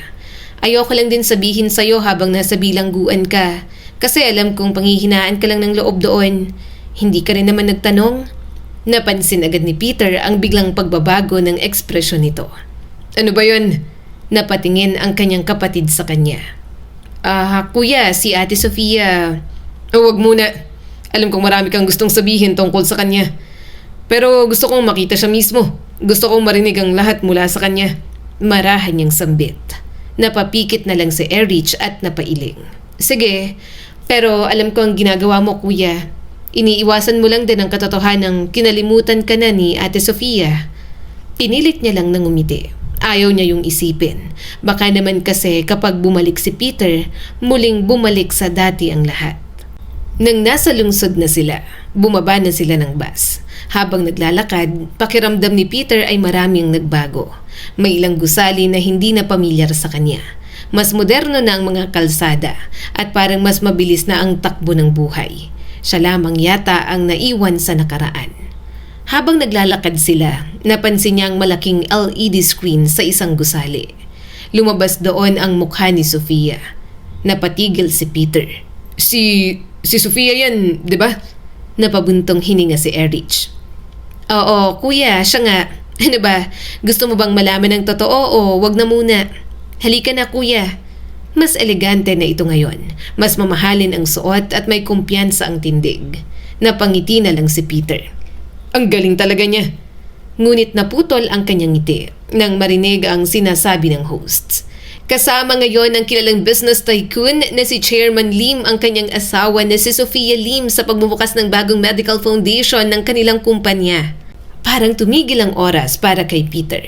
Ayoko lang din sabihin sa'yo habang nasa bilangguan ka kasi alam kong panghihinaan ka lang ng loob doon. Hindi ka rin naman nagtanong. Napansin agad ni Peter ang biglang pagbabago ng ekspresyon nito. Ano ba yun? Napatingin ang kanyang kapatid sa kanya. Kuya, si Ate Sofia. Huwag muna. Alam kong marami kang gustong sabihin tungkol sa kanya. Pero gusto kong makita siya mismo. Gusto kong marinig ang lahat mula sa kanya. Marahan niyang sambit. Napapikit na lang si Erich at napailing. Sige, pero alam ko ang ginagawa mo, kuya. Iniiwasan mo lang din ang katotohanang kinalimutan ka na ni Ate Sofia. Pinilit niya lang nang umiti. Ayaw niya yung isipin. Baka naman kasi kapag bumalik si Peter, muling bumalik sa dati ang lahat. Nang nasa lungsod na sila, bumaba na sila ng bus. Habang naglalakad, pakiramdam ni Peter ay maraming nagbago. May ilang gusali na hindi na pamilyar sa kanya. Mas moderno na ang mga kalsada at parang mas mabilis na ang takbo ng buhay. Siya lamang yata ang naiwan sa nakaraan. Habang naglalakad sila, napansin niya ang malaking LED screen sa isang gusali. Lumabas doon ang mukha ni Sofia. Napatigil si Peter. Si Sofia yan, di ba? Napabuntong hininga si Erich. Oo, kuya, siya nga. Ano ba, gusto mo bang malaman ng totoo o wag na muna? Halika na, kuya. Mas elegante na ito ngayon. Mas mamahalin ang suot at may kumpiyansa ang tindig. Napangiti na lang si Peter. Ang galing talaga niya. Ngunit naputol ang kanyang ngiti nang marinig ang sinasabi ng hosts. Kasama ngayon ang kilalang business tycoon na si Chairman Lim ang kanyang asawa na si Sofia Lim sa pagbubukas ng bagong medical foundation ng kanilang kumpanya. Parang tumigil ang oras para kay Peter.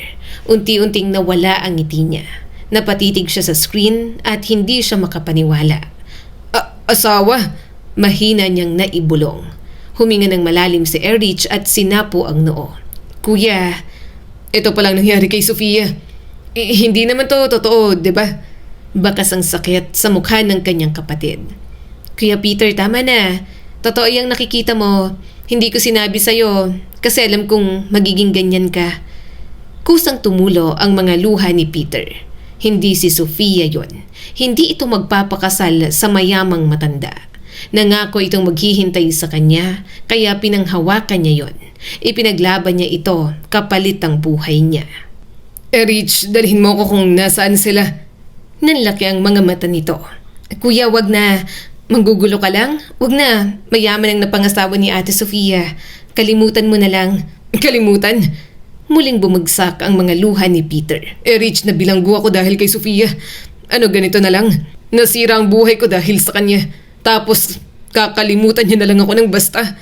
Unti-unting nawala ang ngiti niya. Napatitig siya sa screen at hindi siya makapaniwala. Asawa? Mahina niyang naibulong. Huminga ng malalim si Erich at sinapo ang noo. Kuya, ito palang nangyari kay Sofia. Hindi naman to totoo, di ba? Bakas ang sakit sa mukha ng kanyang kapatid. Kuya Peter, tama na. Totoo yung nakikita mo. Hindi ko sinabi sa'yo kasi alam kong magiging ganyan ka. Kusang tumulo ang mga luha ni Peter. Hindi si Sofia yon. Hindi ito magpapakasal sa mayamang matanda. Nangako itong maghihintay sa kanya kaya pinanghawakan niya yon. Ipinaglaban niya ito kapalit ang buhay niya. Erich, dalhin mo ko kung nasaan sila. Nanlaki ang mga mata nito. Kuya, wag na. Manggugulo ka lang? Wag na. Mayaman ang napangasawa ni Ate Sofia. Kalimutan mo na lang. Kalimutan? Muling bumagsak ang mga luha ni Peter. Erich, nabilanggo ako dahil kay Sofia. Ano, ganito na lang? Nasira ang buhay ko dahil sa kanya. Tapos, kakalimutan niya na lang ako ng basta.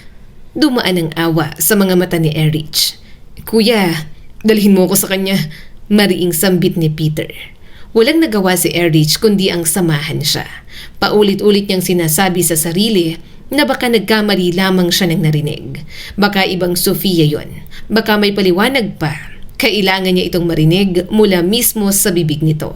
Dumaan ang awa sa mga mata ni Erich. Kuya, dalhin mo ko sa kanya. Mariing sambit ni Peter. Walang nagawa si Erich kundi ang samahan siya. Paulit-ulit niyang sinasabi sa sarili na baka nagkamali lamang siya ng narinig. Baka ibang Sofia yon. Baka may paliwanag pa. Kailangan niya itong marinig mula mismo sa bibig nito.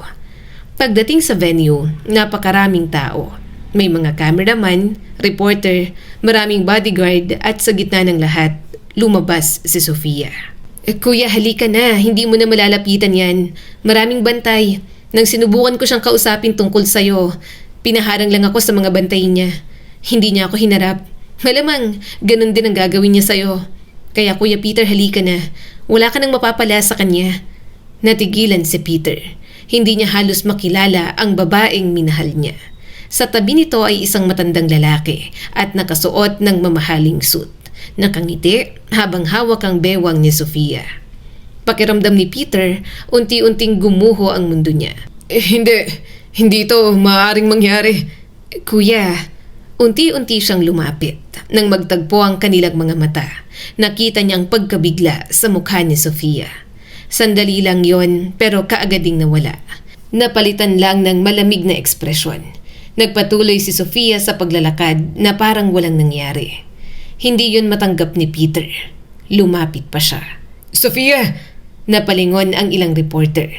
Pagdating sa venue, napakaraming tao. May mga cameraman, reporter, maraming bodyguard at sa gitna ng lahat, lumabas si Sofia. Kuya, halika na. Hindi mo na malalapitan yan. Maraming bantay. Nang sinubukan ko siyang kausapin tungkol sa'yo, pinaharang lang ako sa mga bantay niya. Hindi niya ako hinarap. Malamang, ganun din ang gagawin niya sa'yo. Kaya Kuya Peter, halika na. Wala ka nang mapapala sa kanya. Natigilan si Peter. Hindi niya halos makilala ang babaeng minahal niya. Sa tabi nito ay isang matandang lalaki at nakasuot ng mamahaling suit. Nakangiti habang hawak ang bewang ni Sofia. Pakiramdam ni Peter, unti-unting gumuho ang mundo niya. Hindi ito maaaring mangyari. Kuya, unti-unti siyang lumapit. Nang magtagpo ang kanilang mga mata, nakita niyang pagkabigla sa mukha ni Sofia. Sandali lang yon pero kaagading nawala. Napalitan lang ng malamig na ekspresyon. Nagpatuloy si Sofia sa paglalakad na parang walang nangyari. Hindi yun matanggap ni Peter. Lumapit pa siya. Sofia! Napalingon ang ilang reporter.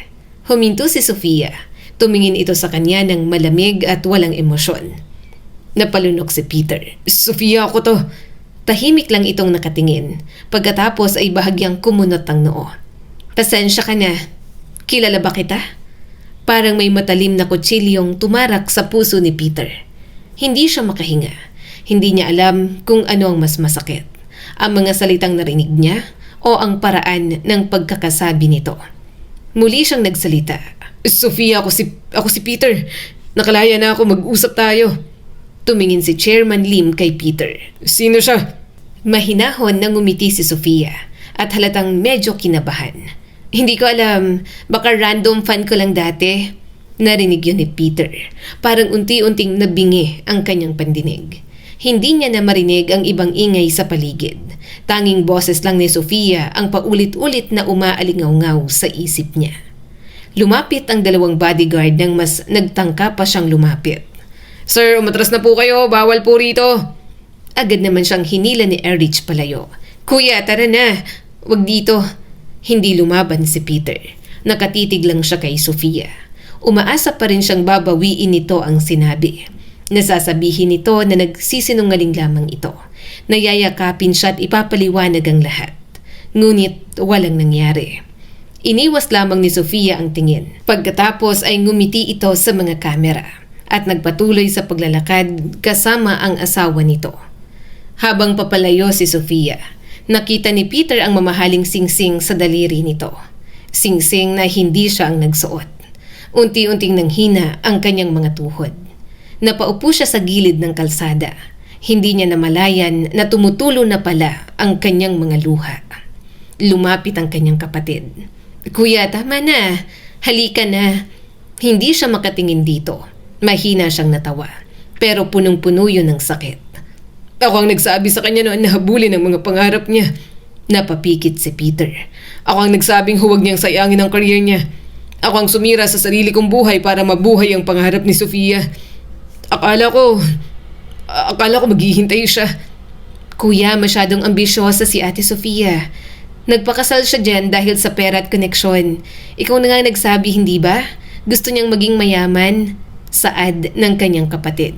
Huminto si Sofia. Tumingin ito sa kanya ng malamig at walang emosyon. Napalunok si Peter. Sofia, ako to. Tahimik lang itong nakatingin. Pagkatapos ay bahagyang kumunot ang noo. Pasensya ka na. Kilala ba kita? Parang may matalim na kutsilyong tumarak sa puso ni Peter. Hindi siya makahinga. Hindi niya alam kung ano ang mas masakit. Ang mga salitang narinig niya o ang paraan ng pagkakasabi nito. Muli siyang nagsalita. Sofia, ako si Peter. Nakalaya na ako, mag-usap tayo. Tumingin si Chairman Lim kay Peter. Sino siya? Mahinahon na ngumiti si Sofia at halatang medyo kinabahan. Hindi ko alam, baka random fan ko lang dati. Narinig yun ni Peter. Parang unti-unting nabingi ang kanyang pandinig. Hindi niya na marinig ang ibang ingay sa paligid. Tanging boses lang ni Sofia ang paulit-ulit na umaalingaw-ngaw sa isip niya. Lumapit ang dalawang bodyguard nang mas nagtangka pa siyang lumapit. Sir, umatras na po kayo. Bawal po rito. Agad naman siyang hinila ni Erich palayo. Kuya, tara na. Wag dito. Hindi lumaban si Peter. Nakatitig lang siya kay Sofia. Umaasa pa rin siyang babawiin nito ang sinabi. Nasasabihin nito na nagsisinungaling lamang ito. Nayayakapin siya at ipapaliwanag ang lahat. Ngunit walang nangyari. Iniwas lamang ni Sofia ang tingin. Pagkatapos ay ngumiti ito sa mga kamera at nagpatuloy sa paglalakad kasama ang asawa nito. Habang papalayo si Sofia, nakita ni Peter ang mamahaling singsing sa daliri nito. Singsing na hindi siya ang nagsuot. Unti-unting nanghina ang kanyang mga tuhod. Napaupo siya sa gilid ng kalsada. Hindi niya namalayan na tumutulo na pala ang kanyang mga luha. Lumapit ang kanyang kapatid. Kuya, tama na. Halika na. Hindi siya makatingin dito. Mahina siyang natawa. Pero punong-puno yun ng sakit. Ako ang nagsabi sa kanya noon na habulin ang mga pangarap niya. Napapikit si Peter. Ako ang nagsabing huwag niyang sayangin ang career niya. Ako ang sumira sa sarili kong buhay para mabuhay ang pangarap ni Sofia. Akala ko maghihintay siya. Kuya, masyadong ambisyosa si Ate Sofia. Nagpakasal siya dyan dahil sa pera at koneksyon. Ikaw na nga nagsabi, hindi ba? Gusto niyang maging mayaman. Saad ng kanyang kapatid.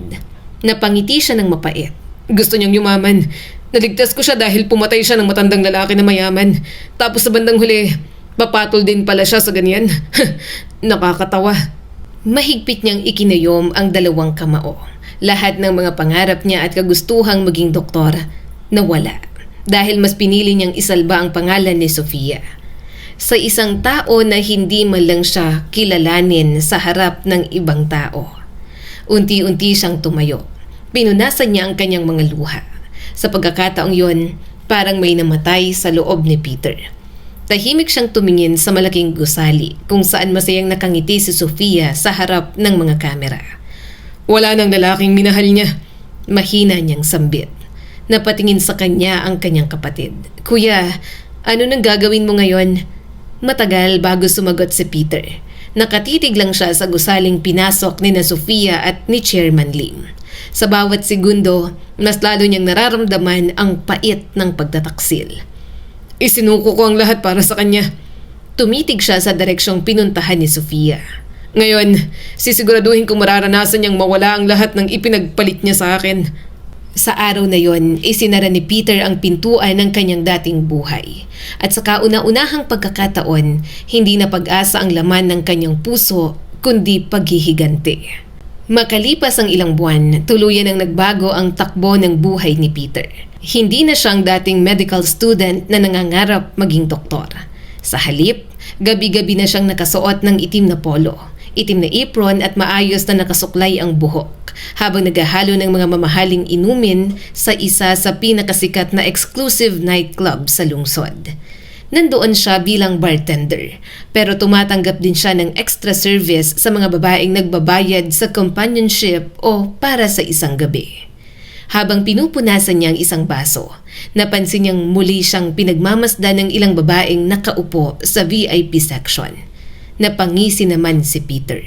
Napangiti siya ng mapait. Gusto niyang yumaman. Naligtas ko siya dahil pumatay siya ng matandang lalaki na mayaman. Tapos sa bandang huli, papatol din pala siya sa ganyan. Nakakatawa. Mahigpit niyang ikinayom ang dalawang kamao. Lahat ng mga pangarap niya at kagustuhang maging doktor, nawala. Dahil mas pinili niyang isalba ang pangalan ni Sofia. Sa isang tao na hindi man lang siya kilalanin sa harap ng ibang tao. Unti-unti siyang tumayo. Pinunasan niya ang kanyang mga luha. Sa pagkakataong yon, parang may namatay sa loob ni Peter. Tahimik siyang tumingin sa malaking gusali kung saan masayang nakangiti si Sofia sa harap ng mga kamera. Wala nang lalaking minahal niya. Mahina niyang sambit. Napatingin sa kanya ang kanyang kapatid. Kuya, ano nang gagawin mo ngayon? Matagal bago sumagot si Peter. Nakatitig lang siya sa gusaling pinasok ni na Sofia at ni Chairman Lim. Sa bawat segundo, mas lalo niyang nararamdaman ang pait ng pagtataksil. Isinuko ko ang lahat para sa kanya. Tumitig siya sa direksyong pinuntahan ni Sofia. Ngayon, sisiguraduhin kong mararanasan niyang mawala ang lahat ng ipinagpalit niya sa akin. Sa araw na yon, isinara ni Peter ang pintuan ng kanyang dating buhay. At sa kauna-unahang pagkakataon, hindi na pag-asa ang laman ng kanyang puso, kundi paghihiganti. Makalipas ang ilang buwan, tuluyan ang nagbago ang takbo ng buhay ni Peter. Hindi na siyang dating medical student na nangangarap maging doktor. Sa halip, gabi-gabi na siyang nakasuot ng itim na polo, itim na apron at maayos na nakasuklay ang buhok, habang naghahalo ng mga mamahaling inumin sa isa sa pinakasikat na exclusive nightclub sa lungsod. Nandoon siya bilang bartender, pero tumatanggap din siya ng extra service sa mga babaeng nagbabayad sa companionship o para sa isang gabi. Habang pinupunasan niya ang isang baso, napansin niyang muli siyang pinagmamasdan ng ilang babaeng nakaupo sa VIP section. Napangisi naman si Peter.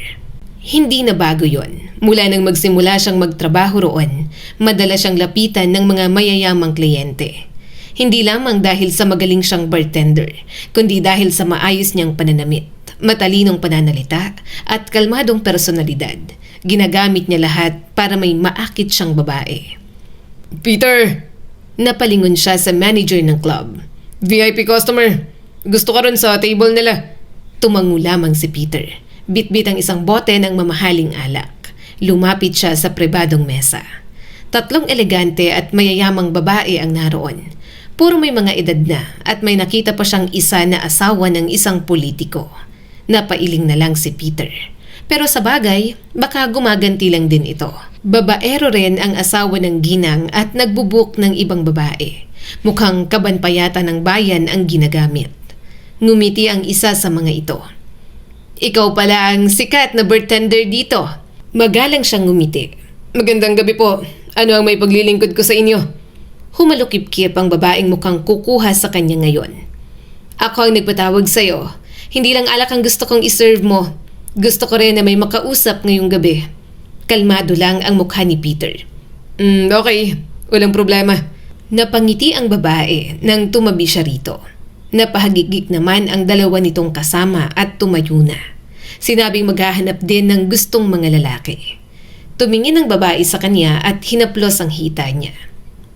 Hindi na bago yon. Mula nang magsimula siyang magtrabaho roon, madalas siyang lapitan ng mga mayayamang kliyente. Hindi lamang dahil sa magaling siyang bartender, kundi dahil sa maayos niyang pananamit. Matalinong pananalita at kalmadong personalidad. Ginagamit niya lahat para may maakit siyang babae. Peter! Napalingon siya sa manager ng club. VIP customer! Gusto ka ron sa table nila. Tumango lamang si Peter. Bitbit ang isang bote ng mamahaling alak. Lumapit siya sa pribadong mesa. 3 elegante at mayayamang babae ang naroon. Puro may mga edad na at may nakita pa siyang isa na asawa ng isang politiko. Napailing na lang si Peter. Pero sa bagay, baka gumaganti lang din ito. Babaero rin ang asawa ng ginang at nagbubuk ng ibang babae. Mukhang kabanpayata ng bayan ang ginagamit. Ngumiti ang isa sa mga ito. Ikaw pala ang sikat na bartender dito. Magalang siyang ngumiti. Magandang gabi po. Ano ang may paglilingkod ko sa inyo? Humalukip-kip ang babaeng mukhang kukuha sa kanya ngayon. Ako ang nagpatawag sa'yo. Hindi lang alak ang gusto kong iserve mo. Gusto ko rin na may makausap ngayong gabi. Kalmado lang ang mukha ni Peter. Okay. Walang problema. Napangiti ang babae nang tumabi siya rito. Napahagigik naman ang dalawa nitong kasama at tumayo na. Sinabing maghahanap din ng gustong mga lalaki. Tumingin ang babae sa kanya at hinaplos ang hita niya.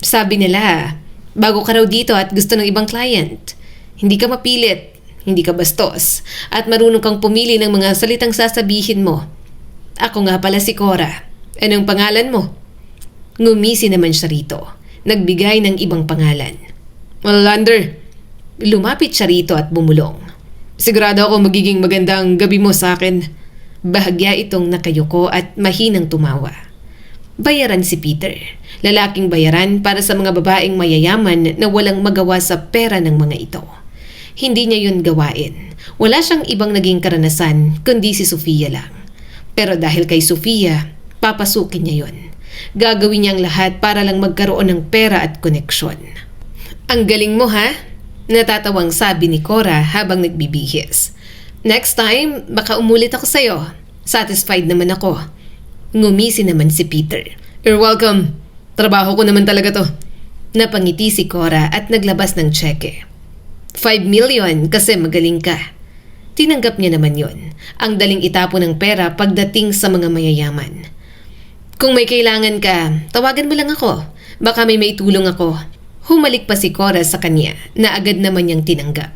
Sabi nila, bago ka raw dito at gusto ng ibang client. Hindi ka mapilit, hindi ka bastos, at marunong kang pumili ng mga salitang sasabihin mo. Ako nga pala si Cora. Anong pangalan mo? Ngumisi naman siya rito. Nagbigay ng ibang pangalan. Lander. Lumapit siya rito at bumulong. Sigurado ako magiging magandang gabi mo sa akin. Bahagya itong nakayuko at mahinang tumawa. Bayaran si Peter. Lalaking bayaran para sa mga babaeng mayayaman na walang magawa sa pera ng mga ito. Hindi niya yun gawain. Wala siyang ibang naging karanasan kundi si Sofia lang. Pero dahil kay Sofia, papasukin niya yun. Gagawin niya ang lahat para lang magkaroon ng pera at koneksyon. Ang galing mo ha? Natatawang sabi ni Cora habang nagbibihis. Next time, baka umulit ako sa'yo. Satisfied naman ako. Ngumisi naman si Peter. You're welcome. Trabaho ko naman talaga to. Napangiti si Cora at naglabas ng tseke. 5 million kasi magaling ka. Tinanggap niya naman yon. Ang daling itapon ng pera pagdating sa mga mayayaman. Kung may kailangan ka, tawagan mo lang ako. Baka may maitulong ako. Humalik pa si Cora sa kanya na agad naman niyang tinanggap.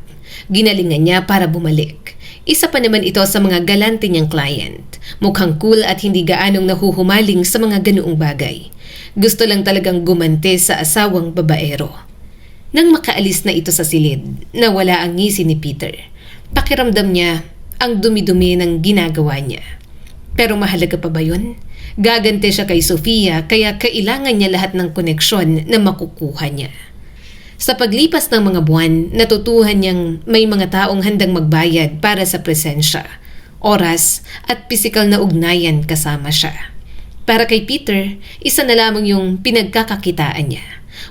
Ginalingan niya para bumalik. Isa pa naman ito sa mga galante niyang client. Mukhang cool at hindi gaanong nahuhumaling sa mga ganoong bagay. Gusto lang talagang gumante sa asawang babaero. Nang makaalis na ito sa silid, nawala ang ngisi ni Peter. Pakiramdam niya ang dumi-dumi ng ginagawa niya. Pero mahalaga pa ba yun? Gagante siya kay Sofia kaya kailangan niya lahat ng koneksyon na makukuha niya. Sa paglipas ng mga buwan, natutuhan niyang may mga taong handang magbayad para sa presensya, oras at pisikal na ugnayan kasama siya. Para kay Peter, isa na lamang yung pinagkakakitaan niya.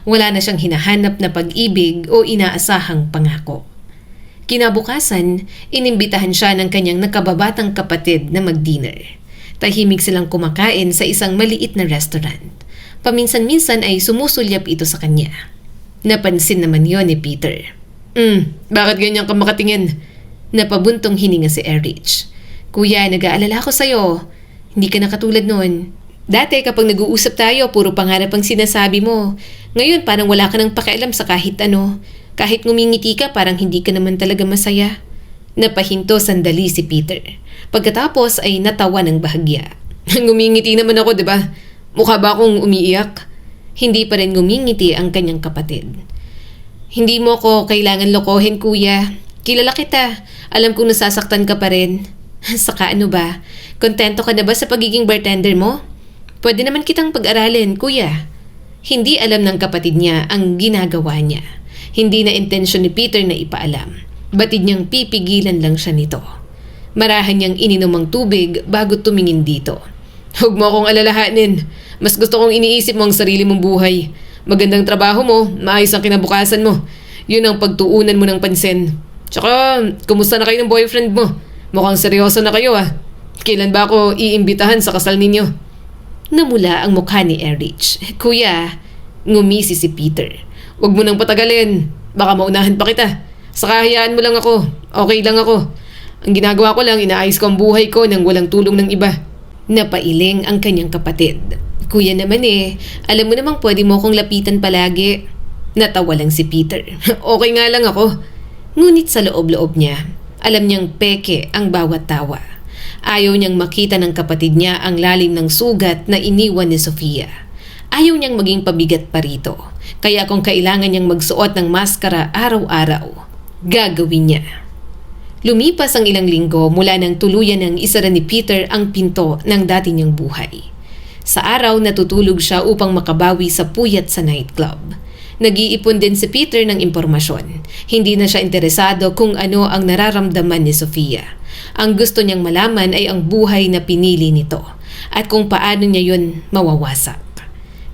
Wala na siyang hinahanap na pag-ibig o inaasahang pangako. Kinabukasan, inimbitahan siya ng kanyang nakababatang kapatid na mag-dinner. Tahimik silang kumakain sa isang maliit na restaurant. Paminsan-minsan ay sumusulyap ito sa kanya. Napansin naman yon ni Peter. Bakit ganyan ka makatingin? Napabuntong hininga si Erich. Kuya, nag-aalala ako sa'yo. Hindi ka na katulad noon. Dati kapag nag-uusap tayo, puro pangarap ang sinasabi mo. Ngayon parang wala ka nang pakialam sa kahit ano. Kahit ngumingiti ka, parang hindi ka naman talaga masaya. Napahinto sandali si Peter. Pagkatapos ay natawa ng bahagya. Ngumingiti naman ako, di ba? Mukha ba akong umiiyak? Hindi pa rin ngumingiti ang kanyang kapatid. Hindi mo ko kailangan lokohin, kuya. Kilala kita. Alam kong nasasaktan ka pa rin. Saka ano ba? Kontento ka na ba sa pagiging bartender mo? Pwede naman kitang pag-aralin, kuya. Hindi alam ng kapatid niya ang ginagawa niya. Hindi na intensyon ni Peter na ipaalam. Batid niyang pipigilan lang siya nito. Marahan niyang ininom ang tubig bago tumingin dito. Huwag mo akong alalahanin. Mas gusto kong iniisip mo ang sarili mong buhay. Magandang trabaho mo, maayos ang kinabukasan mo. Yun ang pagtuunan mo ng pansin. Tsaka, kumusta na kayo ng boyfriend mo? Mukhang seryoso na kayo ah. Kailan ba ako iimbitahan sa kasal ninyo? Namula ang mukha ni Erich. Kuya, ngumisi si Peter. Huwag mo nang patagalin. Baka maunahan pa kita. Saka hayaan mo lang ako. Okay lang ako. Ang ginagawa ko lang, inaayos ko ang buhay ko nang walang tulong ng iba. Napailing ang kanyang kapatid. Kuya naman alam mo namang pwede mo akong lapitan palagi. Natawa lang si Peter. Okay nga lang ako. Ngunit sa loob-loob niya, alam niyang peke ang bawat tawa. Ayaw niyang makita ng kapatid niya ang lalim ng sugat na iniwan ni Sofia. Ayaw niyang maging pabigat pa rito. Kaya kung kailangan niyang magsuot ng maskara araw-araw, gagawin niya. Lumipas ang ilang linggo mula nang tuluyan ng isara ni Peter ang pinto ng dati niyang buhay. Sa araw natutulog siya upang makabawi sa puyat sa nightclub. Nag-iipon din si Peter ng impormasyon. Hindi na siya interesado kung ano ang nararamdaman ni Sofia. Ang gusto niyang malaman ay ang buhay na pinili nito at kung paano niya yun mawawasak.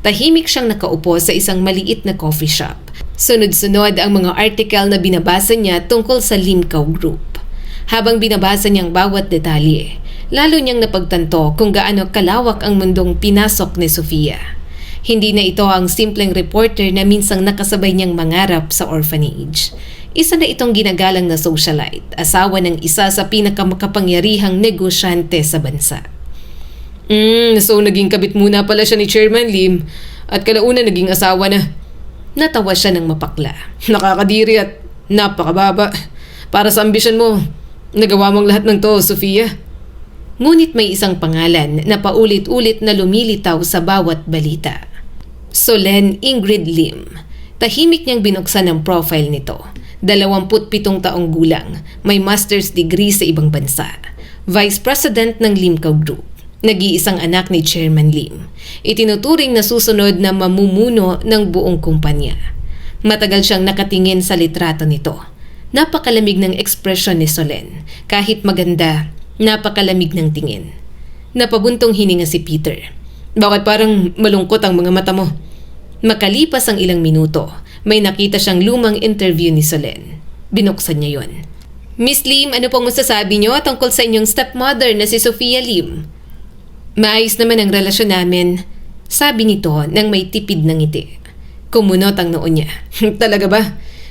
Tahimik siyang nakaupo sa isang maliit na coffee shop. Sunod-sunod ang mga article na binabasa niya tungkol sa Limcaw Group. Habang binabasa niyang bawat detalye, lalo niyang napagtanto kung gaano kalawak ang mundong pinasok ni Sofia. Hindi na ito ang simpleng reporter na minsang nakasabay niyang mangarap sa orphanage. Isa na itong ginagalang na socialite, asawa ng isa sa pinakamakapangyarihang negosyante sa bansa. So naging kabit muna pala siya ni Chairman Lim at kalauna naging asawa na. Natawa siya ng mapakla. Nakakadiri at napakababa. Para sa ambisyon mo, nagawa mong lahat ng to, Sofia. Ngunit may isang pangalan na paulit-ulit na lumilitaw sa bawat balita. Solen Ingrid Lim. Tahimik niyang binuksan ang profile nito. 27 taong gulang, may master's degree sa ibang bansa. Vice President ng Limcaw Group. Nag-iisang anak ni Chairman Lim. Itinuturing na susunod na mamumuno ng buong kumpanya. Matagal siyang nakatingin sa litrato nito. Napakalamig ng ekspresyon ni Solen. Kahit maganda, napakalamig ng tingin. Napabuntong hininga si Peter. Bakit parang malungkot ang mga mata mo? Makalipas ang ilang minuto, may nakita siyang lumang interview ni Solen. Binuksan niya yon. Miss Lim, ano pong masasabi niyo tungkol sa inyong stepmother na si Sofia Lim? Maayos naman ang relasyon namin, sabi nito nang may tipid ng ngiti. Kumunot ang noo niya. Talaga ba?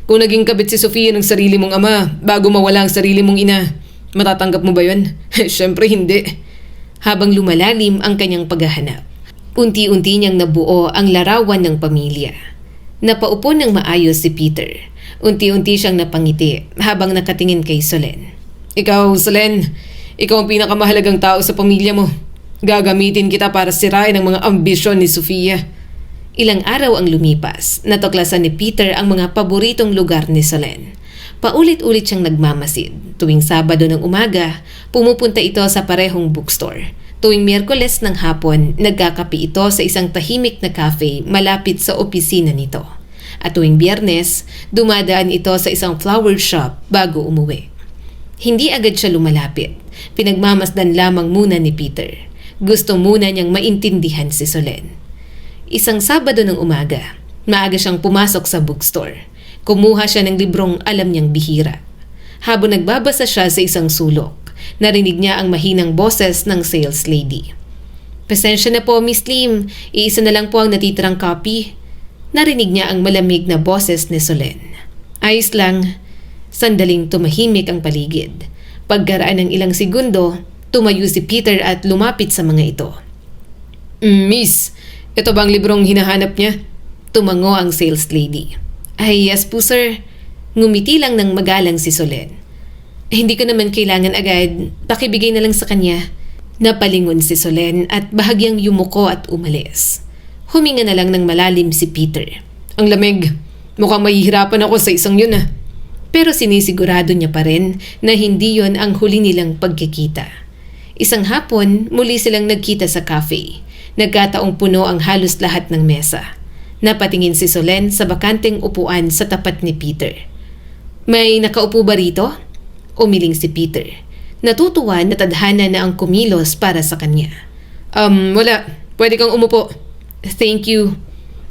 Kung naging kabit si Sofia ng sarili mong ama bago mawala ang sarili mong ina, matatanggap mo ba yun? Siyempre hindi. Habang lumalalim ang kanyang paghahanap, unti-unti niyang nabuo ang larawan ng pamilya. Napaupo ng maayos si Peter. Unti-unti siyang napangiti habang nakatingin kay Solen. Ikaw, Solen, ikaw ang pinakamahalagang tao sa pamilya mo. Gagamitin kita para sirain ang mga ambisyon ni Sofia. Ilang araw ang lumipas, natuklasan ni Peter ang mga paboritong lugar ni Solen. Paulit-ulit siyang nagmamasid. Tuwing Sabado ng umaga, pumupunta ito sa parehong bookstore. Tuwing Miyerkules ng hapon, nagkakape ito sa isang tahimik na cafe malapit sa opisina nito. At tuwing Biyernes, dumadaan ito sa isang flower shop bago umuwi. Hindi agad siya lumalapit. Pinagmamasdan lamang muna ni Peter. Gusto muna niyang maintindihan si Solen. Isang Sabado ng umaga, maaga siyang pumasok sa bookstore. Kumuha siya ng librong alam niyang bihira. Habang nagbabasa siya sa isang sulok, narinig niya ang mahinang boses ng sales lady. Pasensya na po, Miss Lim. Iisa na lang po ang natitirang copy. Narinig niya ang malamig na boses ni Solen. Ayos lang. Sandaling tumahimik ang paligid. Pagkaraan ng ilang segundo, tumayo si Peter at lumapit sa mga ito. Miss, ito ba ang librong hinahanap niya? Tumango ang sales lady. Ay, yes po sir. Ngumiti lang ng magalang si Solen. Hindi ko naman kailangan agad. Pakibigay na lang sa kanya. Napalingon si Solen at bahagyang yumuko at umalis. Huminga na lang ng malalim si Peter. Ang lamig. Mukhang mahihirapan ako sa isang yun ah. Pero sinisigurado niya pa rin na hindi yon ang huli nilang pagkikita. Isang hapon, muli silang nagkita sa cafe. Nagkataong puno ang halos lahat ng mesa. Napatingin si Solen sa bakanteng upuan sa tapat ni Peter. May nakaupo ba rito? Umiling si Peter. Natutuwa na tadhana na ang kumilos para sa kanya. Wala. Pwede kang umupo. Thank you.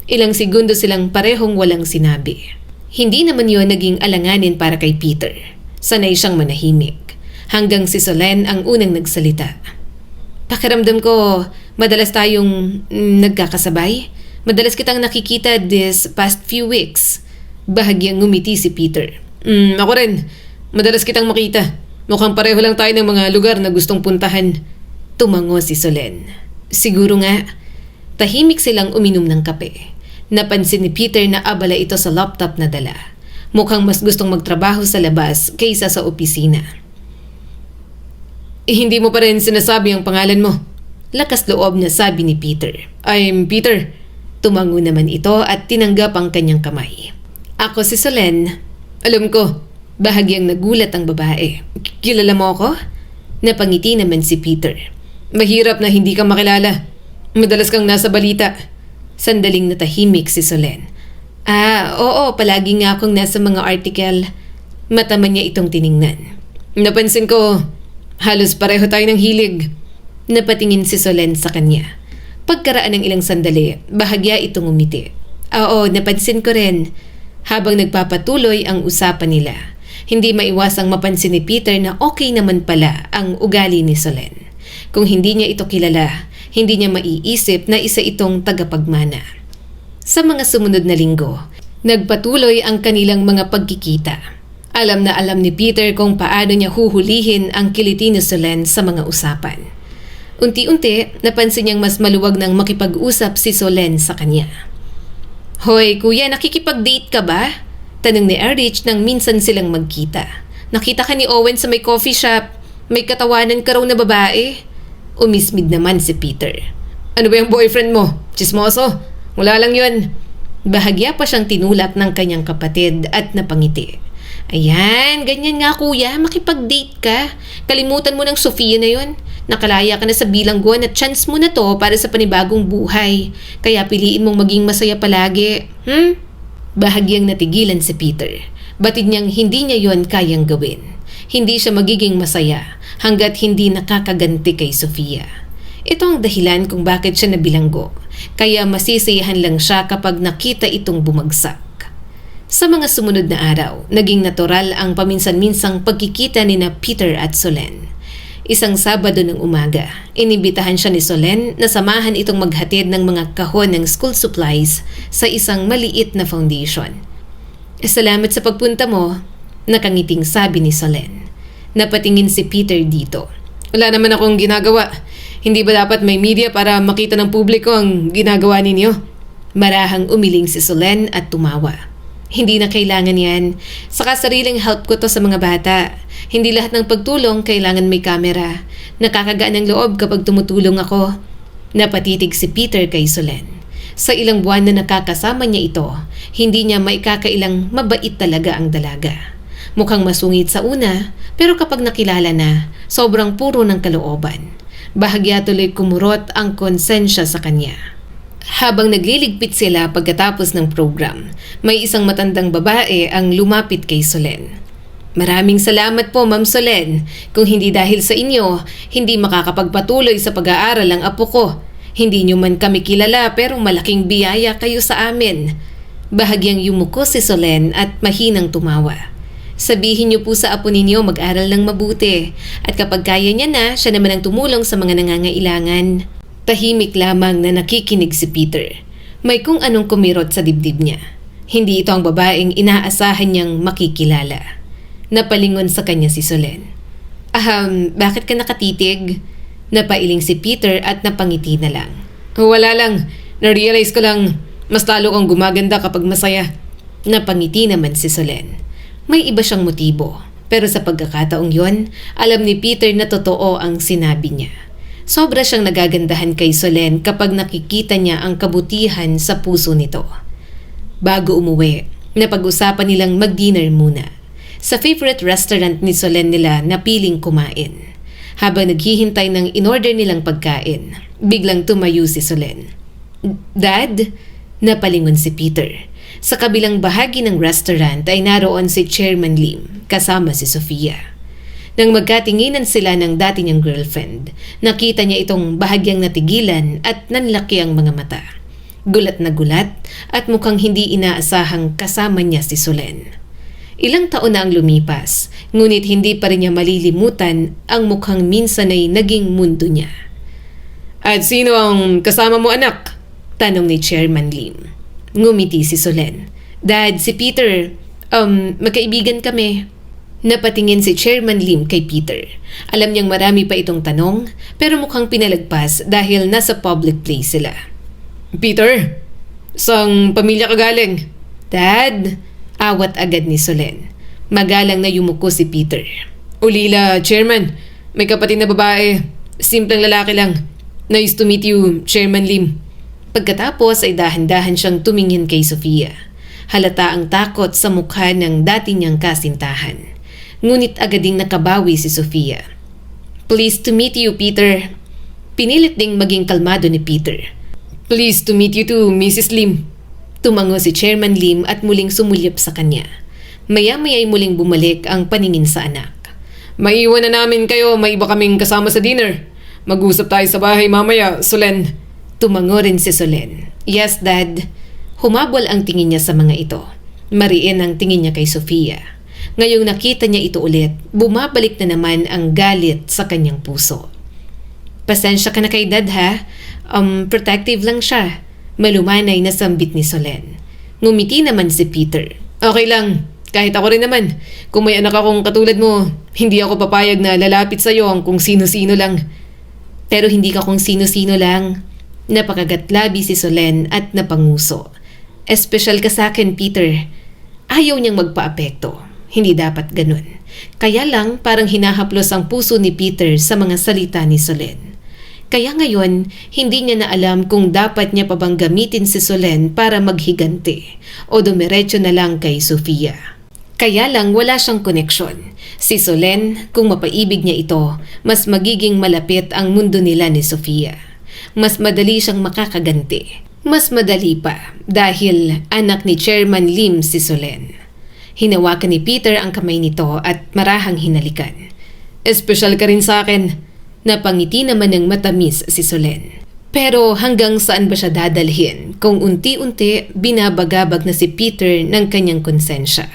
Ilang segundo silang parehong walang sinabi. Hindi naman yon naging alanganin para kay Peter. Sanay siyang manahimik. Hanggang si Solen ang unang nagsalita. Pakiramdam ko, madalas tayong nagkakasabay. Madalas kitang nakikita this past few weeks. Bahagyang ngumiti si Peter. Ako rin. Madalas kitang makita. Mukhang pareho lang tayo ng mga lugar na gustong puntahan. Tumango si Solen. Siguro nga. Tahimik silang uminom ng kape. Napansin ni Peter na abala ito sa laptop na dala. Mukhang mas gustong magtrabaho sa labas kaysa sa opisina. Hindi mo pa rin sinasabi ang pangalan mo. Lakas loob na sabi ni Peter. I'm Peter. Tumango naman ito at tinanggap ang kanyang kamay. Ako si Solen. Alam ko. Bahagyang nagulat ang babae. Kilala mo ako? Napangiti naman si Peter. Mahirap na hindi ka makilala. Madalas kang nasa balita. Sandaling natahimik si Solen. Oo, palagi nga akong nasa mga article. Mata niya itong tiningnan. Napansin ko, halos pareho tayo ng hilig. Napatingin si Solen sa kanya. Pagkaraan ng ilang sandali, bahagya itong umiti. Oo, napansin ko rin. Habang nagpapatuloy ang usapan nila, hindi maiwasang mapansin ni Peter na okay naman pala ang ugali ni Solen. Kung hindi niya ito kilala, hindi niya maiisip na isa itong tagapagmana. Sa mga sumunod na linggo, nagpatuloy ang kanilang mga pagkikita. Alam na alam ni Peter kung paano niya huhulihin ang kiliti ni Solen sa mga usapan. Unti-unti, napansin niyang mas maluwag nang makipag-usap si Solen sa kanya. Hoy, kuya, nakikipag-date ka ba? Tanong ni Erich nang minsan silang magkita. Nakita ka ni Owen sa may coffee shop. May katawanan ka raw na babae. Umismid naman si Peter. Ano ba yung boyfriend mo? Chismoso? Wala lang yun. Bahagya pa siyang tinulak ng kanyang kapatid at napangiti. Ayan, ganyan nga kuya, makipag-date ka. Kalimutan mo ng Sofia na yun. Nakalaya ka na sa bilangguan at chance mo na to para sa panibagong buhay. Kaya piliin mong maging masaya palagi. Bahagyang natigilan si Peter. Batid niyang hindi niya yon kayang gawin. Hindi siya magiging masaya hanggat hindi nakakaganti kay Sofia. Ito ang dahilan kung bakit siya nabilanggo. Kaya masisiyahan lang siya kapag nakita itong bumagsak. Sa mga sumunod na araw, naging natural ang paminsan-minsang pagkikita ni na Peter at Solen. Isang Sabado ng umaga, inibitahan siya ni Solen na samahan itong maghatid ng mga kahon ng school supplies sa isang maliit na foundation. Salamat sa pagpunta mo, nakangiting sabi ni Solen. Napatingin si Peter dito. Wala naman akong ginagawa. Hindi ba dapat may media para makita ng publiko ang ginagawa ninyo? Marahang umiling si Solen at tumawa. Hindi na kailangan yan. Saka sariling help ko to sa mga bata. Hindi lahat ng pagtulong kailangan may kamera. Nakakagaan ng loob kapag tumutulong ako. Napatitig si Peter kay Solen. Sa ilang buwan na nakakasama niya ito, hindi niya maikakailang mabait talaga ang dalaga. Mukhang masungit sa una, pero kapag nakilala na, sobrang puro ng kalooban. Bahagya tuloy kumurot ang konsensya sa kanya. Habang nagliligpit sila pagkatapos ng program, may isang matandang babae ang lumapit kay Solen. Maraming salamat po, Ma'am Solen. Kung hindi dahil sa inyo, hindi makakapagpatuloy sa pag-aaral ang apo ko. Hindi nyo man kami kilala pero malaking biyaya kayo sa amin. Bahagyang yumuko si Solen at mahinang tumawa. Sabihin niyo po sa apo ninyo mag-aral ng mabuti at kapag kaya niya na, siya naman ang tumulong sa mga nangangailangan. Tahimik lamang na nakikinig si Peter. May kung anong kumirot sa dibdib niya. Hindi ito ang babaeng inaasahan niyang makikilala. Napalingon sa kanya si Solen. Bakit ka nakatitig? Napailing si Peter at napangiti na lang. Wala lang. Na-realize ko lang, mas lalo kang gumaganda kapag masaya. Napangiti naman si Solen. May iba siyang motibo, pero sa pagkakataong yon, alam ni Peter na totoo ang sinabi niya. Sobra siyang nagagandahan kay Solen kapag nakikita niya ang kabutihan sa puso nito. Bago umuwi, napag-usapan nilang mag-dinner muna. Sa favorite restaurant ni Solen nila napiling kumain. Habang naghihintay ng in-order nilang pagkain, biglang tumayo si Solen. Dad? Napalingon si Peter. Sa kabilang bahagi ng restaurant ay naroon si Chairman Lim kasama si Sofia. Nang magkatinginan sila ng dati niyang girlfriend, nakita niya itong bahagyang natigilan at nanlaki ang mga mata. Gulat na gulat at mukhang hindi inaasahang kasama niya si Solen. Ilang taon na ang lumipas, ngunit hindi pa rin niya malilimutan ang mukhang minsan ay naging mundo niya. At sino ang kasama mo, anak? Tanong ni Chairman Lim. Ngumiti si Solen. Dad, si Peter. Magkaibigan kami. Napatingin si Chairman Lim kay Peter. Alam niyang marami pa itong tanong, pero mukhang pinalagpas dahil nasa public place sila. Peter, sang pamilya ka galing? Dad, awat agad ni Solen. Magalang na yumuko si Peter. Ulila, Chairman. May kapatid na babae. Simpleng lalaki lang. Nice to meet you, Chairman Lim. Pagkatapos ay dahan-dahan siyang tumingin kay Sofia. Halata ang takot sa mukha ng dati niyang kasintahan. Ngunit agad ding nakabawi si Sofia. Pleased to meet you, Peter. Pinilit ding maging kalmado ni Peter. Pleased to meet you too, Mrs. Lim. Tumango si Chairman Lim at muling sumulyap sa kanya. Maya-maya ay muling bumalik ang paningin sa anak. Maiwan na namin kayo, may iba kaming kasama sa dinner. Mag-usap tayo sa bahay mamaya, Solen. Tumango rin si Solen. Yes, Dad. Humabol ang tingin niya sa mga ito. Mariin ang tingin niya kay Sofia. Ngayong nakita niya ito ulit, bumabalik na naman ang galit sa kanyang puso. Pasensya ka na kay Dad ha. Protective lang siya. Malumanay na sambit ni Solen. Ngumiti naman si Peter. Okay lang, kahit ako rin naman. Kung may anak akong katulad mo, hindi ako papayag na lalapit sa'yo ang kung sino-sino lang. Pero hindi ka kung sino-sino lang. Napakagatlabi si Solen at napanguso. Espesyal ka sa akin, Peter. Ayaw niyang magpaapekto. Hindi dapat ganun. Kaya lang parang hinahaplos ang puso ni Peter sa mga salita ni Solen. Kaya ngayon, hindi niya na alam kung dapat niya pa bang gamitin si Solen para maghigante o dumiretso na lang kay Sofia. Kaya lang wala siyang koneksyon. Si Solen, kung mapaibig niya ito, mas magiging malapit ang mundo nila ni Sofia. Mas madali siyang makakaganti. Mas madali pa dahil anak ni Chairman Lim si Solen. Hinawakan ni Peter ang kamay nito at marahang hinalikan. Espesyal ka rin sa akin. Napangiti naman ng matamis si Solen. Pero hanggang saan ba siya dadalhin kung unti-unti binabagabag na si Peter ng kanyang konsensya?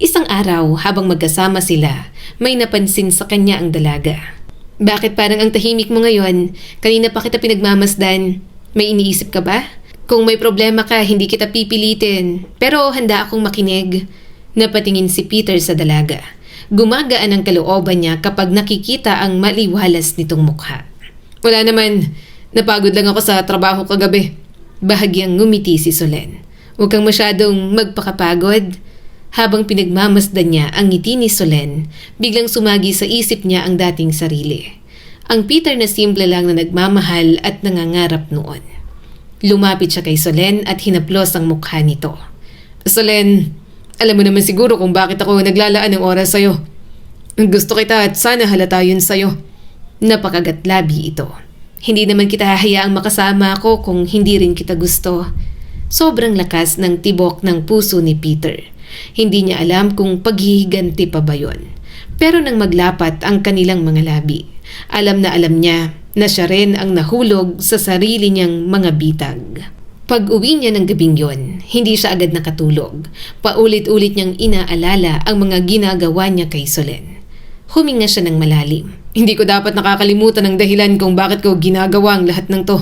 Isang araw habang magkasama sila, may napansin sa kanya ang dalaga. Bakit parang ang tahimik mo ngayon? Kanina pa kita pinagmamasdan. May iniisip ka ba? Kung may problema ka, hindi kita pipilitin. Pero handa akong makinig. Napatingin si Peter sa dalaga. Gumagaan ang kalooban niya kapag nakikita ang maliwalas nitong mukha. Wala naman. Napagod lang ako sa trabaho kagabi. Bahagyang ngumiti si Solen. Huwag kang masyadong magpakapagod. Habang pinagmamasdan niya ang ngiti ni Solen, biglang sumagi sa isip niya ang dating sarili. Ang Peter na simple lang na nagmamahal at nangangarap noon. Lumapit siya kay Solen at hinaplos ang mukha nito. Solen, alam mo naman siguro kung bakit ako naglalaan ng oras sa'yo. Gusto kita at sana halata yun sa'yo. Napakagatlabi ito. Hindi naman kita hahayaang makasama ako kung hindi rin kita gusto. Sobrang lakas ng tibok ng puso ni Peter. Hindi niya alam kung paghihiganti pa ba yun. Pero nang maglapat ang kanilang mga labi, alam niya na siya rin ang nahulog sa sarili niyang mga bitag. Pag-uwi niya ng gabing yon, hindi siya agad nakatulog. Paulit-ulit niyang inaalala ang mga ginagawa niya kay Solen. Huminga siya ng malalim. Hindi ko dapat nakakalimutan ang dahilan kung bakit ko ginagawa ang lahat ng to.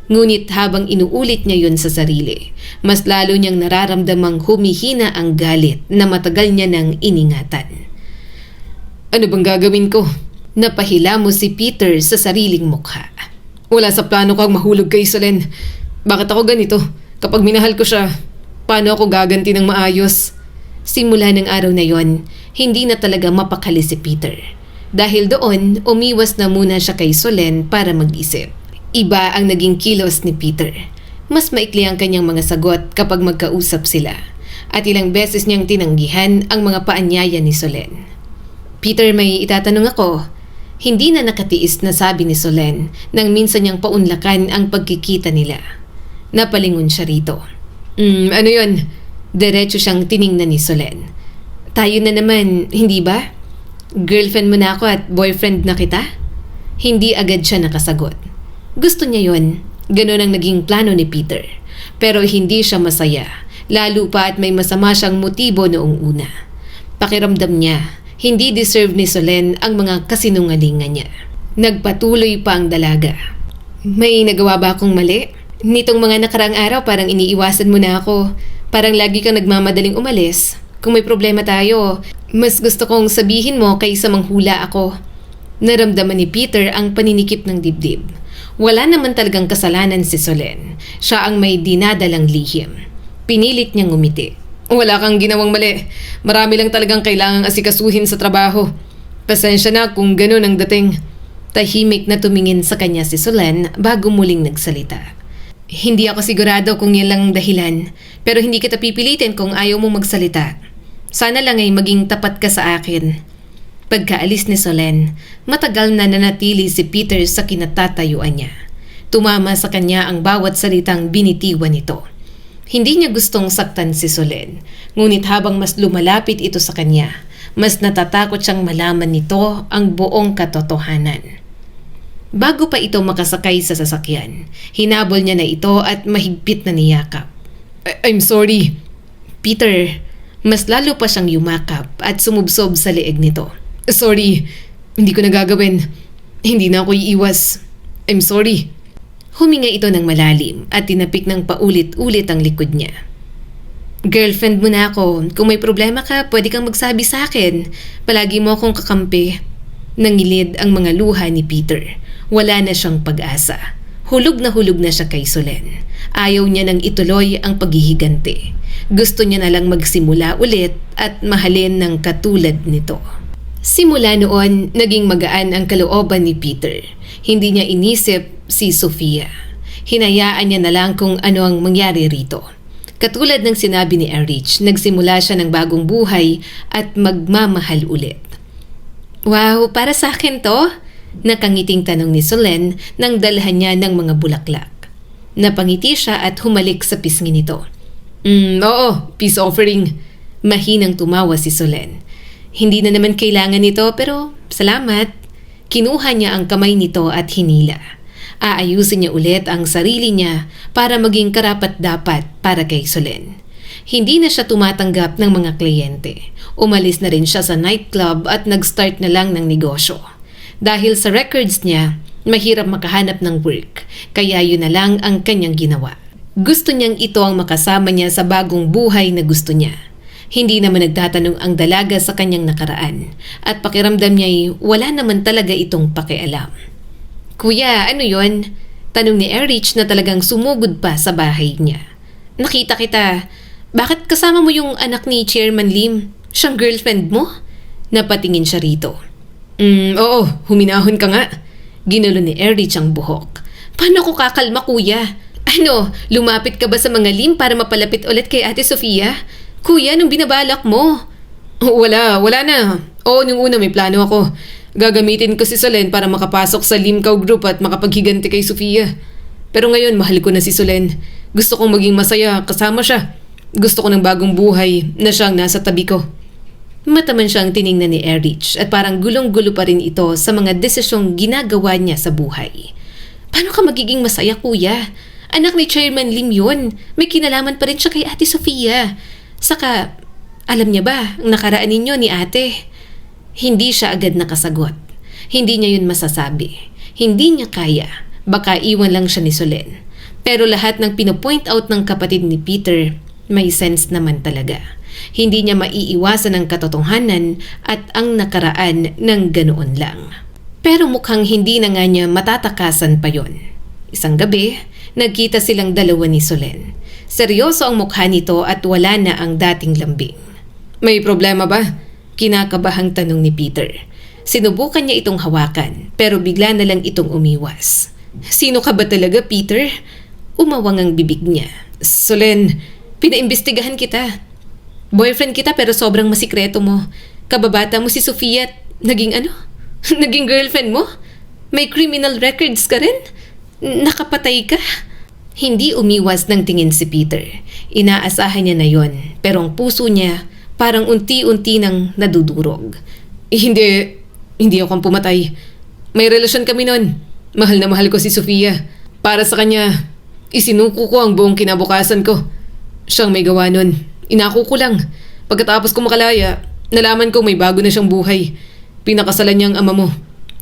Ngunit habang inuulit niya yon sa sarili, mas lalo niyang nararamdamang humihina ang galit na matagal niya nang iningatan. Ano bang gagawin ko? Napahilamos si Peter sa sariling mukha. Wala sa plano kang mahulog kay Solen. Bakit ako ganito? Kapag minahal ko siya, paano ako gaganti ng maayos? Simula ng araw na yon, hindi na talaga mapakali si Peter. Dahil doon, umiwas na muna siya kay Solen para mag-isip. Iba ang naging kilos ni Peter. Mas maikli ang kanyang mga sagot kapag magkausap sila. At ilang beses niyang tinanggihan ang mga paanyaya ni Solen. Peter, may itatanong ako. Hindi na nakatiis na sabi ni Solen nang minsan niyang paunlakan ang pagkikita nila. Napalingon siya rito. Ano yun? Diretso siyang tiningnan ni Solen. Tayo na naman, hindi ba? Girlfriend mo na ako at boyfriend na kita? Hindi agad siya nakasagot. Gusto niya yon. Ganon ang naging plano ni Peter. Pero hindi siya masaya, lalo pa at may masama siyang motibo noong una. Pakiramdam niya, hindi deserve ni Solen ang mga kasinungalingan niya. Nagpatuloy pa ang dalaga. May nagawa ba akong mali? Nitong mga nakaraang araw parang iniiwasan mo na ako. Parang lagi kang nagmamadaling umalis. Kung may problema tayo, mas gusto kong sabihin mo kaysa manghula ako. Naramdaman ni Peter ang paninikip ng dibdib. Wala naman talagang kasalanan si Solen. Siya ang may dinadalang lihim. Pinilit niyang ngumiti. Wala kang ginawang mali. Marami lang talagang kailangang asikasuhin sa trabaho. Pasensya na kung ganun ang dating. Tahimik na tumingin sa kanya si Solen bago muling nagsalita. Hindi ako sigurado kung yan lang ang dahilan, pero hindi kita pipilitin kung ayaw mo magsalita. Sana lang ay maging tapat ka sa akin. Pagkaalis ni Solen, matagal na nanatili si Peter sa kinatatayuan niya. Tumama sa kanya ang bawat salitang binitiwan nito. Hindi niya gustong saktan si Solen, ngunit habang mas lumalapit ito sa kanya, mas natatakot siyang malaman nito ang buong katotohanan. Bago pa ito makasakay sa sasakyan, hinabol niya na ito at mahigpit na niyakap. I'm sorry. Peter, mas lalo pa siyang yumakap at sumubsob sa leeg nito. Sorry. Hindi ko nagagawin. Hindi na ako iiwas. I'm sorry. Huminga ito ng malalim at tinapik ng paulit-ulit ang likod niya. Girlfriend mo na ako. Kung may problema ka, pwede kang magsabi sa akin. Palagi mo akong kakampi. Nangilid ang mga luha ni Peter. Wala na siyang pag-asa. Hulog na siya kay Solen. Ayaw niya nang ituloy ang paghihigante. Gusto niya na lang magsimula ulit at mahalin ng katulad nito. Simula noon, naging magaan ang kalooban ni Peter. Hindi niya inisip si Sofia. Hinayaan niya na lang kung ano ang mangyari rito. Katulad ng sinabi ni Erich, nagsimula siya ng bagong buhay at magmamahal ulit. Wow, para sa akin to? Nakangiting tanong ni Solen nang dalhan niya ng mga bulaklak. Napangiti siya at humalik sa pisngi nito. Oo, peace offering. Mahinang tumawa si Solen. Hindi na naman kailangan nito pero salamat. Kinuha niya ang kamay nito at hinila. Aayusin niya ulit ang sarili niya para maging karapat-dapat para kay Solen. Hindi na siya tumatanggap ng mga kliyente. Umalis na rin siya sa nightclub at nag-start na lang ng negosyo. Dahil sa records niya, mahirap makahanap ng work, kaya yun na lang ang kanyang ginawa. Gusto niyang ito ang makasama niya sa bagong buhay na gusto niya. Hindi naman nagtatanong ang dalaga sa kanyang nakaraan at pakiramdam niya'y wala naman talaga itong pakialam. Kuya, ano yon? Tanong ni Erich na talagang sumugod pa sa bahay niya. Nakita kita. Bakit kasama mo yung anak ni Chairman Lim? Siyang girlfriend mo? Napatingin siya rito. Oo, huminahon ka nga. Ginulo ni Erich ang buhok. Paano ko kakalma, kuya? Ano, lumapit ka ba sa mga Lim para mapalapit ulit kay Ate Sofia? Kuya, nung binabalak mo? Wala na. Oo, nung una may plano ako. Gagamitin ko si Solen para makapasok sa Limcaw Group at makapaghiganti kay Sofia. Pero ngayon, mahal ko na si Solen. Gusto kong maging masaya kasama siya. Gusto ko ng bagong buhay na siyang nasa tabi ko. Mataman siyang tiningnan ni Erich at parang gulong-gulo pa rin ito sa mga desisyong ginagawa niya sa buhay. Paano ka magiging masaya, kuya? Anak ni Chairman Lim yun. May kinalaman pa rin siya kay Ate Sofia. Saka, alam niya ba, ang nakaraan ninyo ni ate? Hindi siya agad nakasagot. Hindi niya yun masasabi. Hindi niya kaya. Baka iwan lang siya ni Solen. Pero lahat ng pinopoint out ng kapatid ni Peter, may sense naman talaga. Hindi niya maiiwasan ang katotohanan at ang nakaraan ng ganoon lang. Pero mukhang hindi na nga niya matatakasan pa yon. Isang gabi, nagkita silang dalawa ni Solen. Seryoso ang mukha nito at wala na ang dating lambing. May problema ba? Kinakabahang tanong ni Peter. Sinubukan niya itong hawakan pero bigla na lang itong umiwas. Sino ka ba talaga, Peter? Umawang ang bibig niya. Solen, pinaimbestigahan kita. Boyfriend kita pero sobrang masikreto mo. Kababata mo si Sofia at naging ano? Naging girlfriend mo? May criminal records ka rin? Nakapatay ka? Hindi umiwas ng tingin si Peter. Inaasahan niya na yon, pero ang puso niya parang unti-unti nang nadudurog. Hindi ako ang pumatay. May relasyon kami nun. Mahal na mahal ko si Sofia. Para sa kanya, isinuko ko ang buong kinabukasan ko. Siyang may gawa nun. Inako ko lang. Pagkatapos ko makalaya, nalaman ko may bago na siyang buhay. Pinakasalan niya ang ama mo.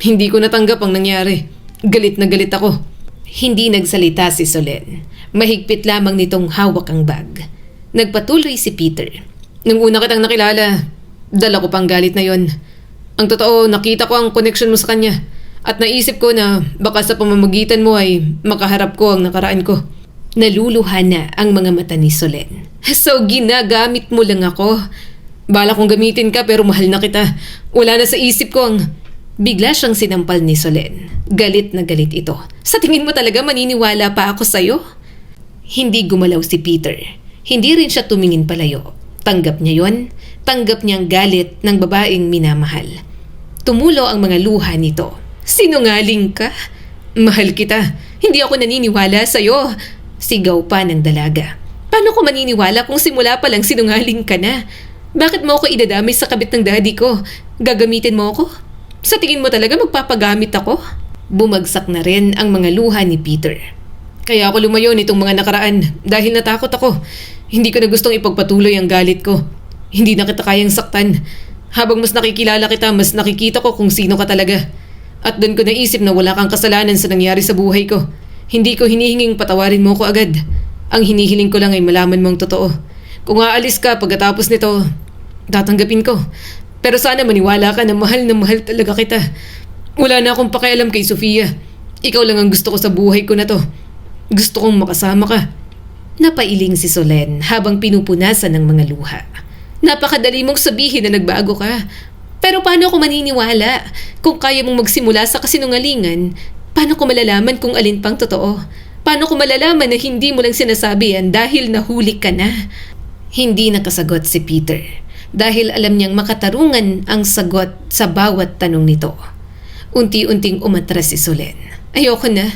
Hindi ko natanggap ang nangyari. Galit na galit ako. Hindi nagsalita si Solen. Mahigpit lamang nitong hawak ang bag. Nagpatuloy si Peter. Nung una kitang nakilala, dala ko pang galit na yon. Ang totoo, nakita ko ang connection mo sa kanya. At naisip ko na baka sa pamamagitan mo ay makaharap ko ang nakaraan ko. Naluluha na ang mga mata ni Solen. So ginagamit mo lang ako? Bala kong gamitin ka pero mahal na kita. Wala na sa isip ko ang... Bigla siyang sinampal ni Solen. Galit na galit ito. Sa tingin mo talaga maniniwala pa ako sa'yo? Hindi gumalaw si Peter. Hindi rin siya tumingin palayo. Tanggap niya yon. Tanggap niya ang galit ng babaeng minamahal. Tumulo ang mga luha nito. Sinungaling ka? Mahal kita. Hindi ako naniniwala sa'yo. Sigaw pa ng dalaga. Paano ko maniniwala kung simula pa lang sinungaling ka na? Bakit mo ako idadamay sa kabit ng daddy ko? Gagamitin mo ako? Sa tingin mo talaga magpapagamit ako? Bumagsak na rin ang mga luha ni Peter. Kaya ako lumayo nitong mga nakaraan dahil natakot ako. Hindi ko na gustong ipagpatuloy ang galit ko. Hindi na kita kayang saktan. Habang mas nakikilala kita, mas nakikita ko kung sino ka talaga. At doon ko naisip na wala kang kasalanan sa nangyari sa buhay ko. Hindi ko hinihinging patawarin mo ko agad. Ang hinihiling ko lang ay malaman mo ang totoo. Kung aalis ka pagkatapos nito, tatanggapin ko. Pero sana maniwala ka na mahal talaga kita. Wala na akong pakialam kay Sofia. Ikaw lang ang gusto ko sa buhay ko na to. Gusto kong makasama ka. Napailing si Solen habang pinupunasan ng mga luha. Napakadali mong sabihin na nagbago ka. Pero paano ako maniniwala? Kung kaya mong magsimula sa kasinungalingan, paano ko malalaman kung alin pang totoo? Paano ko malalaman na hindi mo lang sinasabi yan dahil nahuli ka na? Hindi nakasagot si Peter dahil alam niyang makatarungan ang sagot sa bawat tanong nito. Unti-unting umatras si Solen. Ayoko na.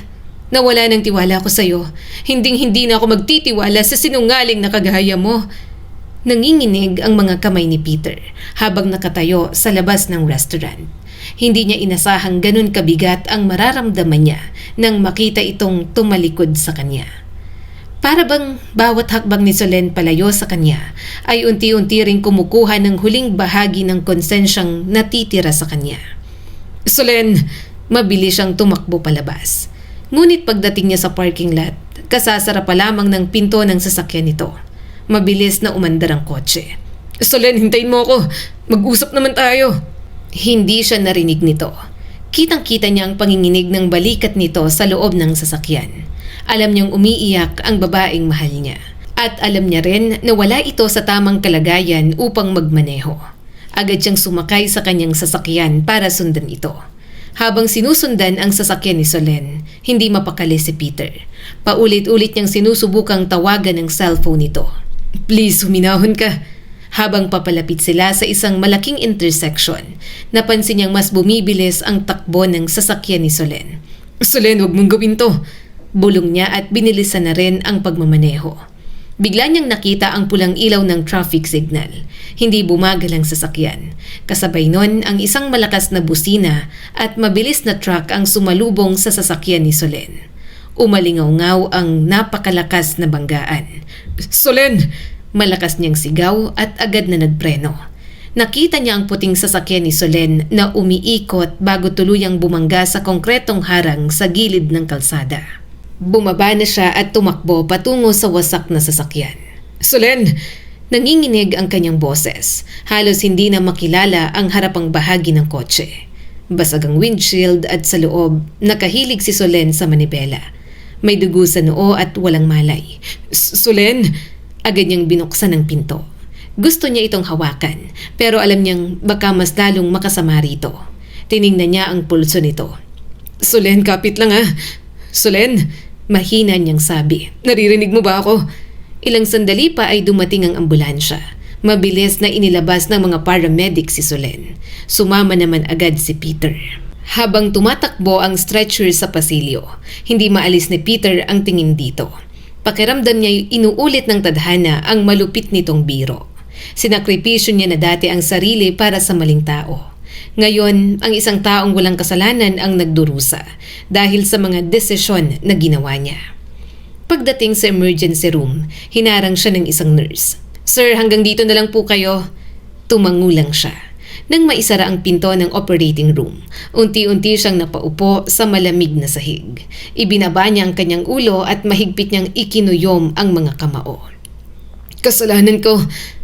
Nawala ng tiwala ko sa'yo. Hindi na ako magtitiwala sa sinungaling na kagaya mo. Nanginginig ang mga kamay ni Peter habang nakatayo sa labas ng restaurant. Hindi niya inasahang ganun kabigat ang mararamdaman niya nang makita itong tumalikod sa kanya. Para bang bawat hakbang ni Solen palayo sa kanya ay unti-unti ring kumukuha ng huling bahagi ng konsensyang natitira sa kanya. Solen! Mabilis siyang tumakbo palabas. Ngunit pagdating niya sa parking lot, kasasara pa lamang ng pinto ng sasakyan nito. Mabilis na umandar ang kotse. Solen, hintayin mo ako. Mag-usap naman tayo. Hindi siya narinig nito. Kitang-kita niya ang panginginig ng balikat nito sa loob ng sasakyan. Alam niyang umiiyak ang babaeng mahal niya. At alam niya rin na wala ito sa tamang kalagayan upang magmaneho. Agad siyang sumakay sa kanyang sasakyan para sundan ito. Habang sinusundan ang sasakyan ni Solen, hindi mapakali si Peter. Paulit-ulit niyang sinusubukang tawagan ng cellphone nito. Please, huminahon ka. Habang papalapit sila sa isang malaking intersection, napansin niyang mas bumibilis ang takbo ng sasakyan ni Solen. Solen, huwag mong gawin to. Bulong niya at binilisan na rin ang pagmamaneho. Bigla niyang nakita ang pulang ilaw ng traffic signal. Hindi bumagal ang sasakyan. Kasabay nun ang isang malakas na busina at mabilis na truck ang sumalubong sa sasakyan ni Solen. Umalingaw-ngaw ang napakalakas na banggaan. Solen! Malakas niyang sigaw at agad na nagpreno. Nakita niya ang puting sasakyan ni Solen na umiikot bago tuluyang bumangga sa konkretong harang sa gilid ng kalsada. Bumaba na siya at tumakbo patungo sa wasak na sasakyan. Solen! Nanginginig ang kanyang boses. Halos hindi na makilala ang harapang bahagi ng kotse. Basag ang windshield at sa loob, nakahilig si Solen sa manibela. May dugo sa noo at walang malay. Solen! Agad niyang binuksan ang pinto. Gusto niya itong hawakan, pero alam niyang baka mas lalong makasama rito. Tiningnan niya ang pulso nito. Solen, kapit lang ah. Solen! Mahina niyang sabi. Naririnig mo ba ako? Ilang sandali pa ay dumating ang ambulansya. Mabilis na inilabas ng mga paramedic si Solen. Sumama naman agad si Peter. Habang tumatakbo ang stretcher sa pasilyo, hindi maalis ni Peter ang tingin dito. Pakiramdam niya inuulit ng tadhana ang malupit nitong biro. Sinakripisyo niya na dati ang sarili para sa maling tao. Ngayon, ang isang taong walang kasalanan ang nagdurusa dahil sa mga desisyon na ginawa niya. Pagdating sa emergency room, hinarang siya ng isang nurse. "Sir, hanggang dito na lang po kayo." Tumangulang siya. Nang maisara ang pinto ng operating room, unti-unti siyang napaupo sa malamig na sahig. Ibinaba niya ang kanyang ulo at mahigpit niyang ikinuyom ang mga kamao. Kasalanan ko.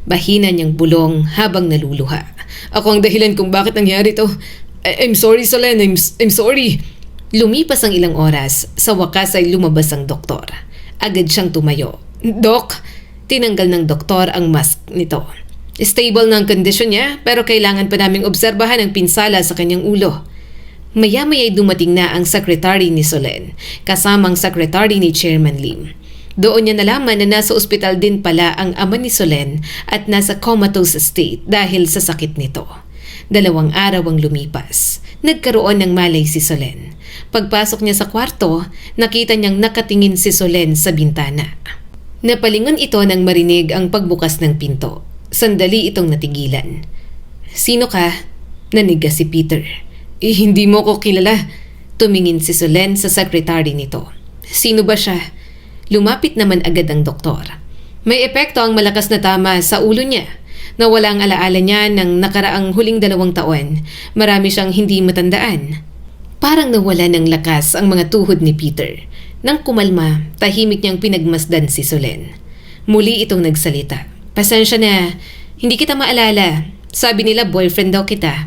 Bahina niyang bulong habang naluluha. Ako ang dahilan kung bakit nangyari to. I'm sorry, Solen. I'm sorry. Lumipas ang ilang oras. Sa wakas ay lumabas ang doktor. Agad siyang tumayo. Dok, tinanggal ng doktor ang mask nito. Stable na ang kondisyon niya pero kailangan pa naming obserbahan ang pinsala sa kanyang ulo. Maya-maya ay dumating na ang sekretary ni Solen kasamang sekretary ni Chairman Lim. Doon niya nalaman na nasa ospital din pala ang ama ni Solen at nasa comatose state dahil sa sakit nito. 2 araw ang lumipas. Nagkaroon ng malay si Solen. Pagpasok niya sa kwarto, nakita niyang nakatingin si Solen sa bintana. Napalingon ito nang marinig ang pagbukas ng pinto. Sandali itong natigilan. Sino ka? Naniga si Peter. Hindi mo ko kilala. Tumingin si Solen sa sekretary nito. Sino ba siya? Lumapit naman agad ang doktor. May epekto ang malakas na tama sa ulo niya. Nawala ang alaala niya ng nakaraang huling 2 taon. Marami siyang hindi matandaan. Parang nawala ng lakas ang mga tuhod ni Peter. Nang kumalma, tahimik niyang pinagmasdan si Solen. Muli itong nagsalita. Pasensya na, hindi kita maalala. Sabi nila boyfriend daw kita.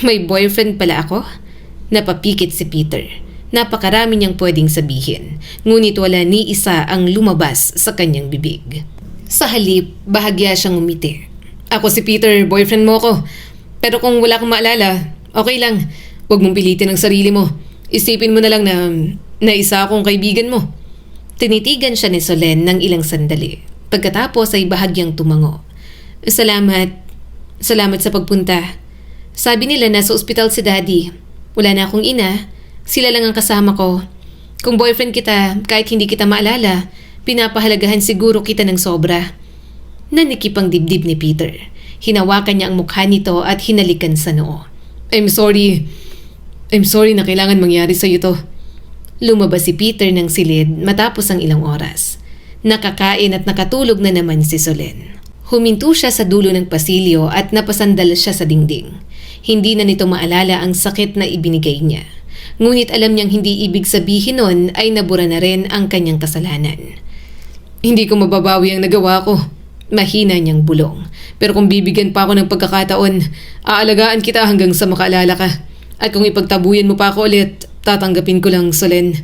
May boyfriend pala ako? Napapikit si Peter. Napakarami niyang pwedeng sabihin, ngunit wala ni isa ang lumabas sa kanyang bibig. Sa halip, bahagya siyang umiti. Ako si Peter, boyfriend mo ko. Pero kung wala kang maalala, okay lang. Huwag mong pilitin ang sarili mo. Isipin mo na lang na isa akong kaibigan mo. Tinitigan siya ni Solen ng ilang sandali. Pagkatapos ay bahagyang tumango. Salamat sa pagpunta. Sabi nila nasa ospital si Daddy. Wala na akong ina. Sila lang ang kasama ko. Kung boyfriend kita, kahit hindi kita maalala, pinapahalagahan siguro kita ng sobra. Nanikip ang dibdib ni Peter. Hinawakan niya ang mukha nito at hinalikan sa noo. I'm sorry na kailangan mangyari sa iyo to. Lumabas si Peter ng silid matapos ang ilang oras. Nakakain at nakatulog na naman si Solen. Huminto siya sa dulo ng pasilyo at napasandal siya sa dingding. Hindi na nito maalala ang sakit na ibinigay niya. Ngunit alam niyang hindi ibig sabihin nun ay nabura na rin ang kanyang kasalanan. Hindi ko mababawi ang nagawa ko. Mahina niyang bulong. Pero kung bibigyan pa ako ng pagkakataon, aalagaan kita hanggang sa makaalala ka. At kung ipagtabuyan mo pa ako ulit, tatanggapin ko lang, Solen.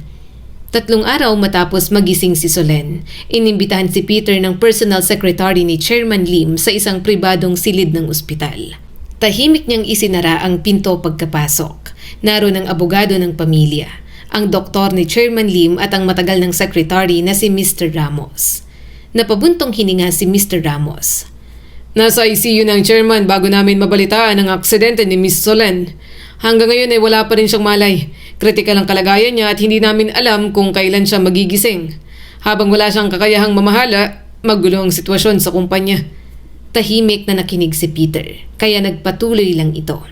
3 araw matapos magising si Solen, inimbitahan si Peter ng personal secretary ni Chairman Lim sa isang pribadong silid ng ospital. Tahimik niyang isinara ang pinto pagkapasok. Naroon ang abogado ng pamilya, ang doktor ni Chairman Lim at ang matagal ng secretary na si Mr. Ramos. Napabuntong hininga si Mr. Ramos. Nasa ICU ng chairman bago namin mabalitaan ang aksidente ni Miss Solen. Hanggang ngayon ay wala pa rin siyang malay. Kritikal ang kalagayan niya at hindi namin alam kung kailan siya magigising. Habang wala siyang kakayahang mamahala, magulo ang sitwasyon sa kumpanya. Tahimik na nakinig si Peter, kaya nagpatuloy lang ito.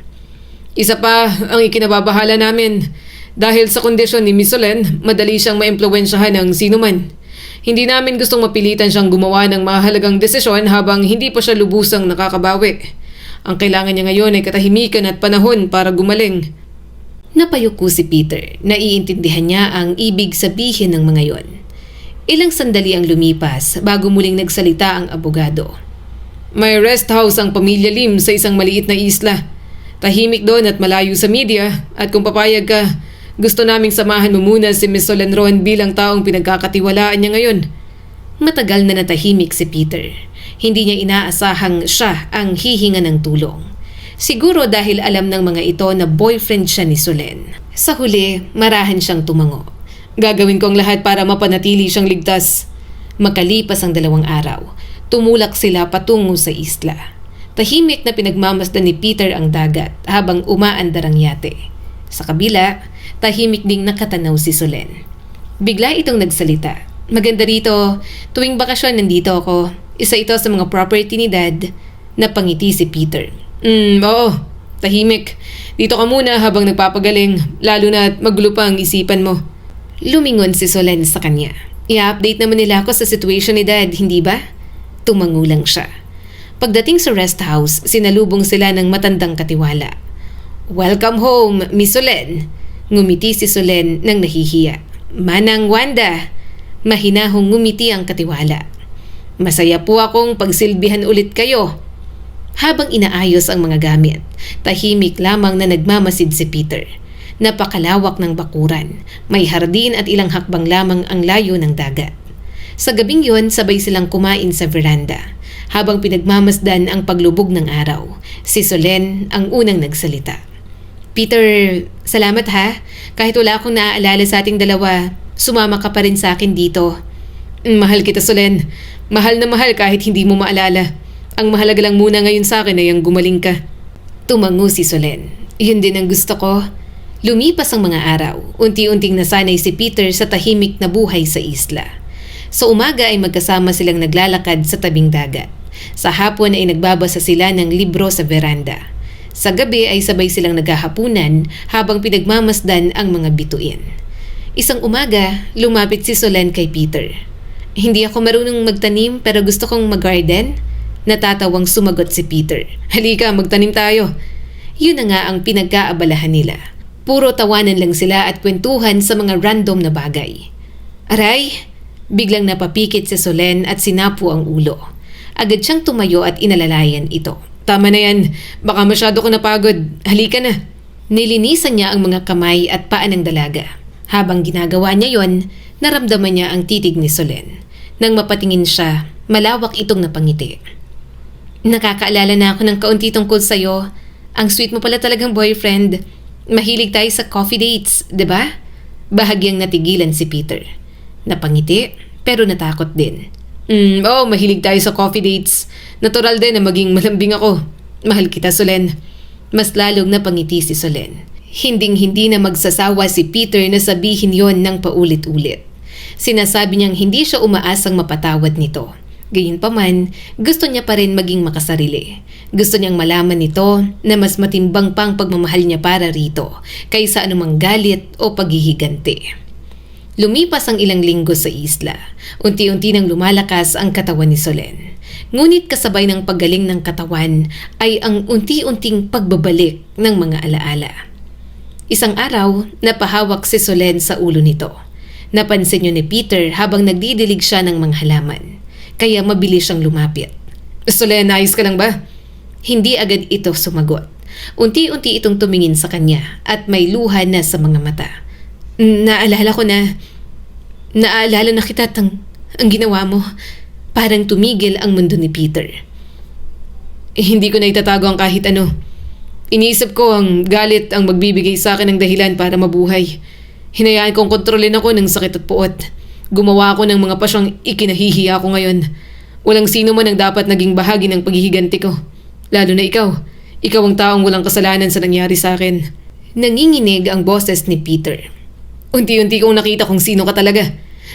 Isa pa ang ikinababahala namin. Dahil sa kondisyon ni Miss Solen, madali siyang maimpluwensyahan ng sinuman. Hindi namin gustong mapilitan siyang gumawa ng mahalagang desisyon habang hindi pa siya lubusang nakakabawi. Ang kailangan niya ngayon ay katahimikan at panahon para gumaling. Napayuko si Peter. Naiintindihan niya ang ibig sabihin ng mga yon. Ilang sandali ang lumipas bago muling nagsalita ang abogado. May rest house ang pamilya Lim sa isang maliit na isla. Tahimik doon at malayo sa media at kung papayag ka, gusto naming samahan mo muna si Miss Solen Ron bilang taong pinagkakatiwalaan niya ngayon. Matagal na natahimik si Peter. Hindi niya inaasahang siya ang hihinga ng tulong. Siguro dahil alam ng mga ito na boyfriend siya ni Solen. Sa huli, marahan siyang tumango. Gagawin ko ang lahat para mapanatili siyang ligtas. Makalipas ang 2 araw, tumulak sila patungo sa isla. Tahimik na pinagmamasdan ni Peter ang dagat habang umaandar ang yate. Sa kabila, tahimik ding nakatanaw si Solen. Bigla itong nagsalita. Maganda rito, tuwing bakasyon nandito ako. Isa ito sa mga property ni Dad. Napangiti si Peter. Oo, tahimik. Dito ka muna habang nagpapagaling, lalo na at magulo pa ang isipan mo. Lumingon si Solen sa kanya. I-update naman nila ako sa situation ni Dad, hindi ba? Tumango lang siya. Pagdating sa rest house, sinalubong sila ng matandang katiwala. Welcome home, Miss Solen. Ngumiti si Solen nang nahihiya. Manang Wanda. Mahinahong ngumiti ang katiwala. Masaya po akong pagsilbihan ulit kayo. Habang inaayos ang mga gamit, tahimik lamang na nagmamasid si Peter. Napakalawak ng bakuran, may hardin at ilang hakbang lamang ang layo ng dagat. Sa gabing yon, sabay silang kumain sa veranda. Habang pinagmamasdan ang paglubog ng araw, si Solen ang unang nagsalita. Peter, salamat ha. Kahit wala akong naaalala sa ating dalawa, sumama ka pa rin sa akin dito. Mahal kita, Solen. Mahal na mahal kahit hindi mo maalala. Ang mahalaga lang muna ngayon sa akin ay ang gumaling ka. Tumango si Solen. Yun din ang gusto ko. Lumipas ang mga araw. Unti-unting nasanay si Peter sa tahimik na buhay sa isla. Sa umaga ay magkasama silang naglalakad sa tabing dagat. Sa hapon ay nagbabasa sila ng libro sa veranda. Sa gabi ay sabay silang naghahapunan habang pinagmamasdan ang mga bituin. Isang umaga, lumapit si Solen kay Peter. Hindi ako marunong magtanim pero gusto kong mag-garden. Natatawang sumagot si Peter. Halika, magtanim tayo. Yun na nga ang pinagkaabalahan nila. Puro tawanan lang sila at kwentuhan sa mga random na bagay. Aray! Biglang napapikit si Solen at sinapu ang ulo. Agad siyang tumayo at inalalayan ito. Tama na yan. Baka masyado ko napagod. Halika na. Nilinisan niya ang mga kamay at paa ng dalaga. Habang ginagawa niya yon, naramdaman niya ang titig ni Solen. Nang mapatingin siya, malawak itong napangiti. Nakakaalala na ako ng kaunti tungkol sa'yo. Ang sweet mo pala talagang boyfriend. Mahilig tayo sa coffee dates, 'di ba? Bahagyang natigilan si Peter. Napangiti, pero natakot din. Oo, mahilig tayo sa coffee dates. Natural din na maging malambing ako. Mahal kita, Solen. Mas lalong napangiti si Solen. Hinding-hindi na magsasawa si Peter na sabihin yon ng paulit-ulit. Sinasabi niyang hindi siya umaasang mapatawad nito. Gayunpaman, gusto niya pa rin maging makasarili. Gusto niyang malaman nito na mas matimbang pang pagmamahal niya para rito kaysa anumang galit o paghihiganti. Lumipas ang ilang linggo sa isla. Unti-unti nang lumalakas ang katawan ni Solen. Ngunit kasabay ng paggaling ng katawan ay ang unti-unting pagbabalik ng mga alaala. Isang araw, napahawak si Solen sa ulo nito. Napansin niyo ni Peter habang nagdidilig siya ng mga halaman. Kaya mabilis siyang lumapit. Solen, ayos ka lang ba? Hindi agad ito sumagot. Unti-unti itong tumingin sa kanya at may luha na sa mga mata. Naalala na kita at ang ginawa mo. Parang tumigil ang mundo ni Peter. Hindi ko na itatago ang kahit ano. Iniisip ko ang galit ang magbibigay sa akin ng dahilan para mabuhay. Hinayaan kong kontrolin ako ng sakit at puot. Gumawa ako ng mga pasyang ikinahihiya ko ngayon. Walang sino man ang dapat naging bahagi ng paghihiganti ko. Lalo na ikaw. Ikaw ang taong walang kasalanan sa nangyari sa akin. Nanginginig ang boses ni Peter. Unti-unti kong nakita kung sino ka talaga.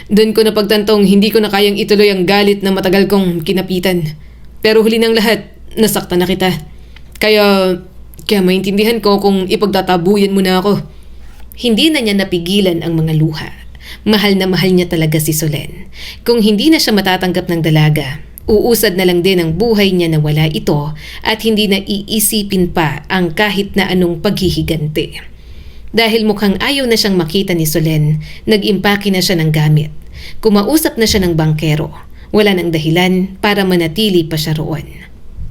Doon ko napagtantong hindi ko na kayang ituloy ang galit na matagal kong kinapitan. Pero huli ng lahat, nasaktan na kita. Kaya maintindihan ko kung ipagtatabuyan mo na ako. Hindi na niya napigilan ang mga luha. Mahal na mahal niya talaga si Solen. Kung hindi na siya matatanggap ng dalaga, uusad na lang din ang buhay niya na wala ito at hindi na iisipin pa ang kahit na anong paghihiganti. Dahil mukhang ayaw na siyang makita ni Solen, nag-impake na siya ng gamit. Kumausap na siya ng bangkero. Wala nang dahilan para manatili pa siya roon.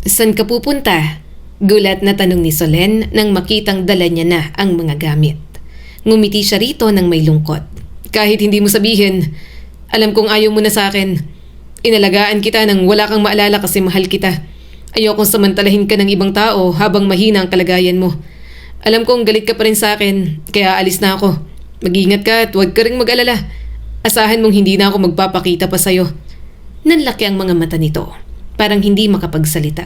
San ka pupunta? Gulat na tanong ni Solen nang makitang dala niya na ang mga gamit. Ngumiti siya rito ng may lungkot. Kahit hindi mo sabihin, alam kong ayaw mo na sa akin. Inalagaan kita nang wala kang maalala kasi mahal kita. Ayokong samantalahin ka ng ibang tao habang mahina ang kalagayan mo. Alam kong galit ka pa rin sa akin, kaya alis na ako. Mag-ingat ka at huwag ka ring mag-alala. Asahan mong hindi na ako magpapakita pa sa'yo. Nanlaki ang mga mata nito. Parang hindi makapagsalita.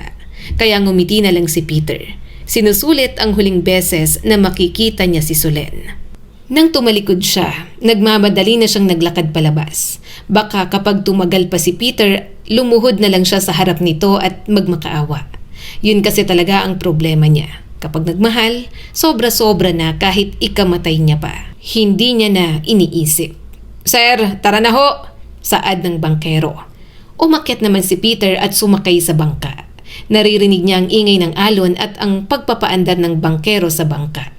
Kaya ngumiti na lang si Peter. Sinusulit ang huling beses na makikita niya si Solen. Nang tumalikod siya, nagmamadali na siyang naglakad palabas. Baka kapag tumagal pa si Peter, lumuhod na lang siya sa harap nito at magmakaawa. Yun kasi talaga ang problema niya. Kapag nagmahal, sobra-sobra na kahit ikamatay niya pa. Hindi niya na iniisip. Sir, tara na ho! Saad ng bangkero. Umakyat naman si Peter at sumakay sa bangka. Naririnig niya ang ingay ng alon at ang pagpapaandar ng bangkero sa bangka.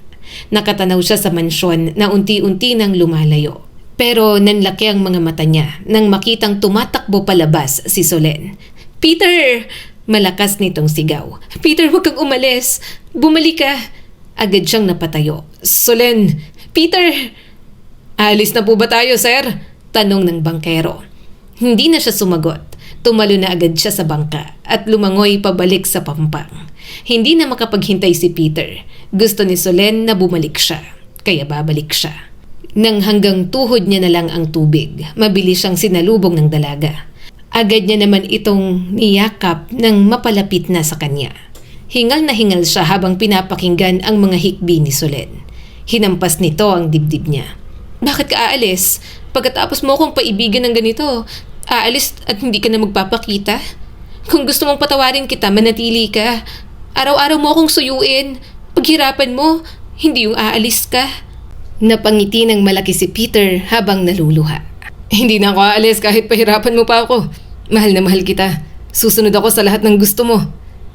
Nakatanaw siya sa mansyon na unti-unti nang lumalayo. Pero nanlaki ang mga mata niya nang makitang tumatakbo palabas si Solen. "Peter!" Malakas nitong sigaw. "Peter, huwag kang umalis! Bumalik ka!" Agad siyang napatayo. Solen! "Peter!" Alis na po ba tayo, sir? Tanong ng bangkero. Hindi na siya sumagot. Tumalo na agad siya sa bangka at lumangoy pabalik sa pampang. Hindi na makapaghintay si Peter. Gusto ni Solen na bumalik siya. Kaya babalik siya. Nang hanggang tuhod niya na lang ang tubig, mabilis siyang sinalubong ng dalaga. Agad niya naman itong niyakap nang mapalapit na sa kanya. Hingal na hingal siya habang pinapakinggan ang mga hikbi ni Solen. Hinampas nito ang dibdib niya. "Bakit ka aalis? Pagkatapos mo akong paibigan ng ganito, aalis at hindi ka na magpapakita? Kung gusto mong patawarin kita, manatili ka. Araw-araw mo akong suyuin. Paghirapan mo, hindi yung aalis ka." Napangiti ng malaki si Peter habang naluluha. Hindi na ako aalis kahit pahirapan mo pa ako. Mahal na mahal kita. Susunod ako sa lahat ng gusto mo.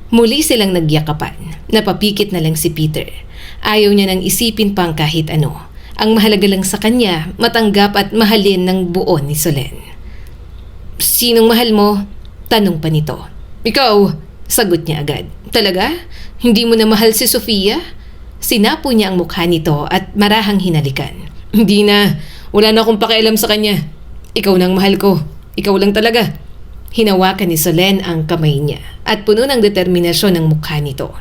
Muli silang nagyakapan. Napapikit na lang si Peter. Ayaw niya nang isipin pang kahit ano. Ang mahalaga lang sa kanya, matanggap at mahalin ng buo ni Solen. "Sinong mahal mo?" Tanong pa nito. Ikaw? Sagot niya agad. "Talaga? Hindi mo na mahal si Sofia?" Sinapo niya ang mukha nito at marahang hinalikan. Hindi na. Wala na akong pakialam sa kanya. Ikaw na ang mahal ko. Ikaw lang talaga. Hinawakan ni Solen ang kamay niya at puno ng determinasyon ang mukha nito.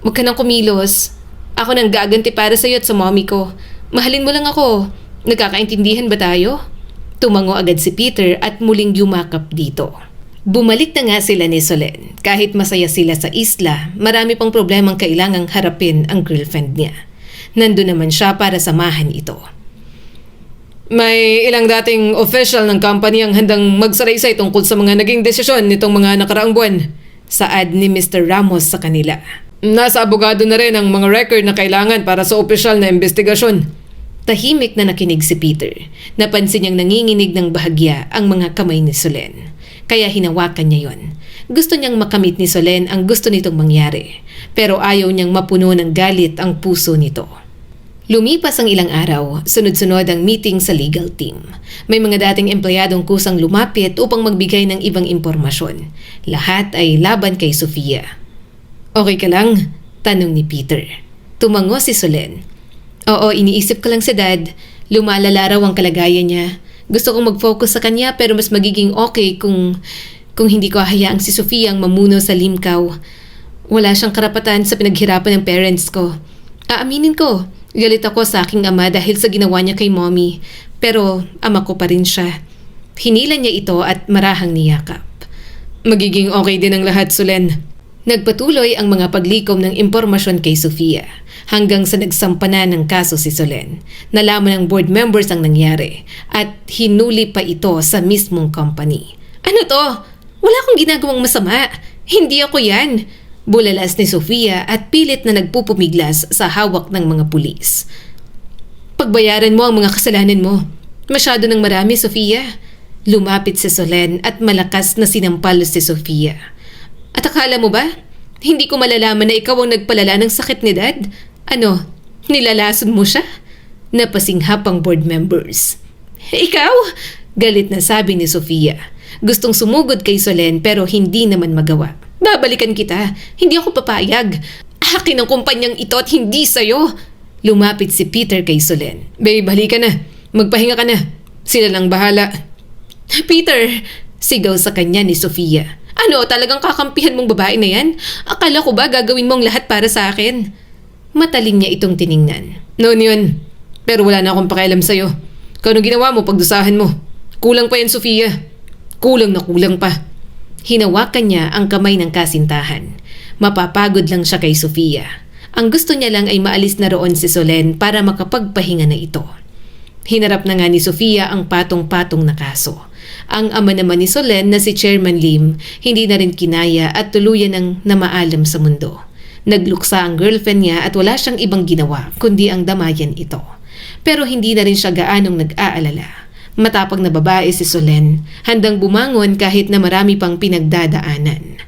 "Huwag ka nang kumilos. Ako nang gaganti para sa iyo at sa mommy ko. Mahalin mo lang ako. Nagkakaintindihan ba tayo?" Tumango agad si Peter at muling yumakap dito. Bumalik na nga sila ni Solen. Kahit masaya sila sa isla, marami pang problemang kailangang harapin ang girlfriend niya. Nandun naman siya para samahan ito. May ilang dating official ng company ang handang magsaraysay tungkol sa mga naging desisyon nitong mga nakaraang buwan. Saad ni Mr. Ramos sa kanila. Nasa abogado na rin ang mga record na kailangan para sa opisyal na investigasyon. Tahimik na nakinig si Peter. Napansin niyang nanginginig ng bahagya ang mga kamay ni Solen. Kaya hinawakan niya yon. Gusto niyang makamit ni Solen ang gusto nitong mangyari. Pero ayaw niyang mapuno ng galit ang puso nito. Lumipas ang ilang araw, sunod-sunod ang meeting sa legal team. May mga dating empleyadong kusang lumapit upang magbigay ng ibang impormasyon. Lahat ay laban kay Sofia. Okay ka lang? Tanong ni Peter. Tumango si Solen. "Oo, iniisip ko lang si Dad. Lumalala raw ang kalagayan niya. Gusto kong mag-focus sa kanya pero mas magiging okay kung hindi ko hayaang si Sofia ang mamuno sa Limcaw. Wala siyang karapatan sa pinaghirapan ng parents ko. Aaminin ko, galit ako sa aking ama dahil sa ginawa niya kay mommy. Pero ama ko pa rin siya." Hinila niya ito at marahang niyakap. Magiging okay din ang lahat, Solen. Nagpatuloy ang mga paglikom ng impormasyon kay Sofia hanggang sa nagsampa na ng kaso si Solen. Nalaman ng board members ang nangyari at hinuli pa ito sa mismong company. "Ano to? Wala akong ginagawang masama. Hindi ako yan." Bulalas ni Sofia at pilit na nagpupumiglas sa hawak ng mga pulis. "Pagbayaran mo ang mga kasalanan mo. Masyado ng marami, Sofia." Lumapit si Solen at malakas na sinampal si Sofia. "At akala mo ba? Hindi ko malalaman na ikaw ang nagpalala ng sakit ni Dad? Ano, nilalason mo siya?" Napasinghap ang board members. "Ikaw?" Galit na sabi ni Sofia. Gustong sumugod kay Solen pero hindi naman magawa. "Babalikan kita. Hindi ako papayag. Akin ang kumpanyang ito at hindi sa'yo." Lumapit si Peter kay Solen. Babe, halika na. Magpahinga ka na. Sila lang bahala. "Peter!" Sigaw sa kanya ni Sofia. "Ano, talagang kakampihan mong babae na yan? Akala ko ba gagawin mong lahat para sa akin?" Mataling niya itong tiningnan. Noon yun. Pero wala na akong pakialam sa'yo. Kung anong ginawa mo, pagdusahan mo. Kulang pa yan, Sofia. Kulang na kulang pa. Hinawakan niya ang kamay ng kasintahan. Mapapagod lang siya kay Sofia. Ang gusto niya lang ay maalis na roon si Solen para makapagpahinga na ito. Hinarap na nga ni Sofia ang patong-patong na kaso. Ang ama naman ni Solen na si Chairman Lim, hindi na rin kinaya at tuluyan ng namaalam sa mundo. Nagluksa ang girlfriend niya at wala siyang ibang ginawa kundi ang damayan ito. Pero hindi na rin siya gaanong nag-aalala. Matapang na babae si Solen, handang bumangon kahit na marami pang pinagdadaanan.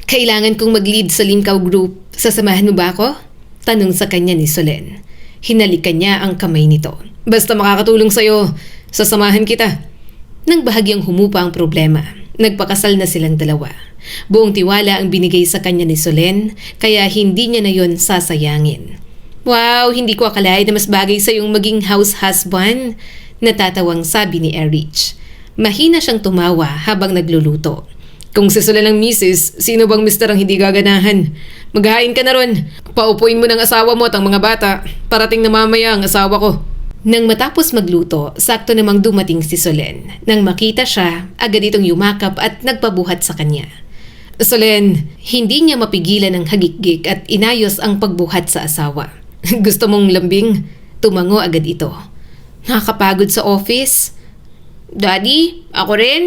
"Kailangan kong mag-lead sa Limcaw Group. Sasamahan mo ba ako?" Tanong sa kanya ni Solen. Hinalikan niya ang kamay nito. Basta makakatulong sa'yo. Sasamahan kita. Nang bahagyang humupa ang problema, nagpakasal na silang dalawa. Buong tiwala ang binigay sa kanya ni Solen, kaya hindi niya na yon sasayangin. Wow, hindi ko akalain na mas bagay sa yung maging house husband. Natatawang sabi ni Erich. Mahina siyang tumawa habang nagluluto. Kung si Solen ang misis, sino bang mister ang hindi gaganahan? Maghain ka na ron. Paupuin mo ng asawa mo at ang mga bata. Parating na mamaya ang asawa ko. Nang matapos magluto, sakto namang dumating si Solen. Nang makita siya, agad itong yumakap at nagpabuhat sa kanya. Solen, Hindi niya mapigilan ang hagikgik at inayos ang pagbuhat sa asawa. gusto mong lambing? Tumango agad ito. Nakakapagod sa office. Daddy, ako rin.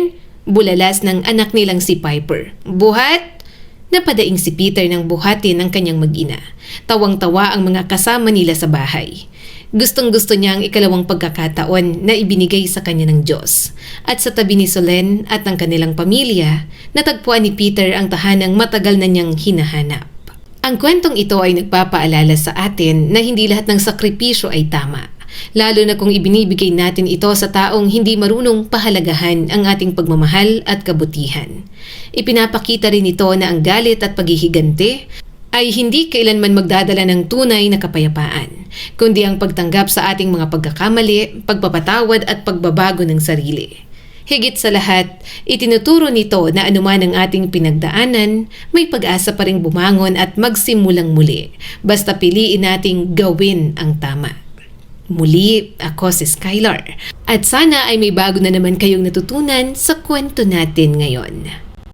Bulalas ng anak nilang si Piper. Buhat? Napadaing si Peter ng buhatin ng kanyang mag-ina. Tawang-tawa ang mga kasama nila sa bahay. Gustong-gusto niya ang ikalawang pagkakataon na ibinigay sa kanya ng Diyos. At sa tabi ni Solen at ng kanilang pamilya, natagpuan ni Peter ang tahanang matagal na niyang hinahanap. Ang kwentong ito ay nagpapaalala sa atin na hindi lahat ng sakripisyo ay tama. Lalo na kung ibinibigay natin ito sa taong hindi marunong pahalagahan ang ating pagmamahal at kabutihan. Ipinapakita rin ito na ang galit at paghihigante ay hindi kailanman magdadala ng tunay na kapayapaan, kundi ang pagtanggap sa ating mga pagkakamali, pagpapatawad at pagbabago ng sarili. Higit sa lahat, itinuturo nito na anuman ang ating pinagdaanan, may pag-asa pa ring bumangon at magsimulang muli, basta piliin nating gawin ang tama. Muli, ako si Skylar. At sana ay may bago na naman kayong natutunan sa kwento natin ngayon.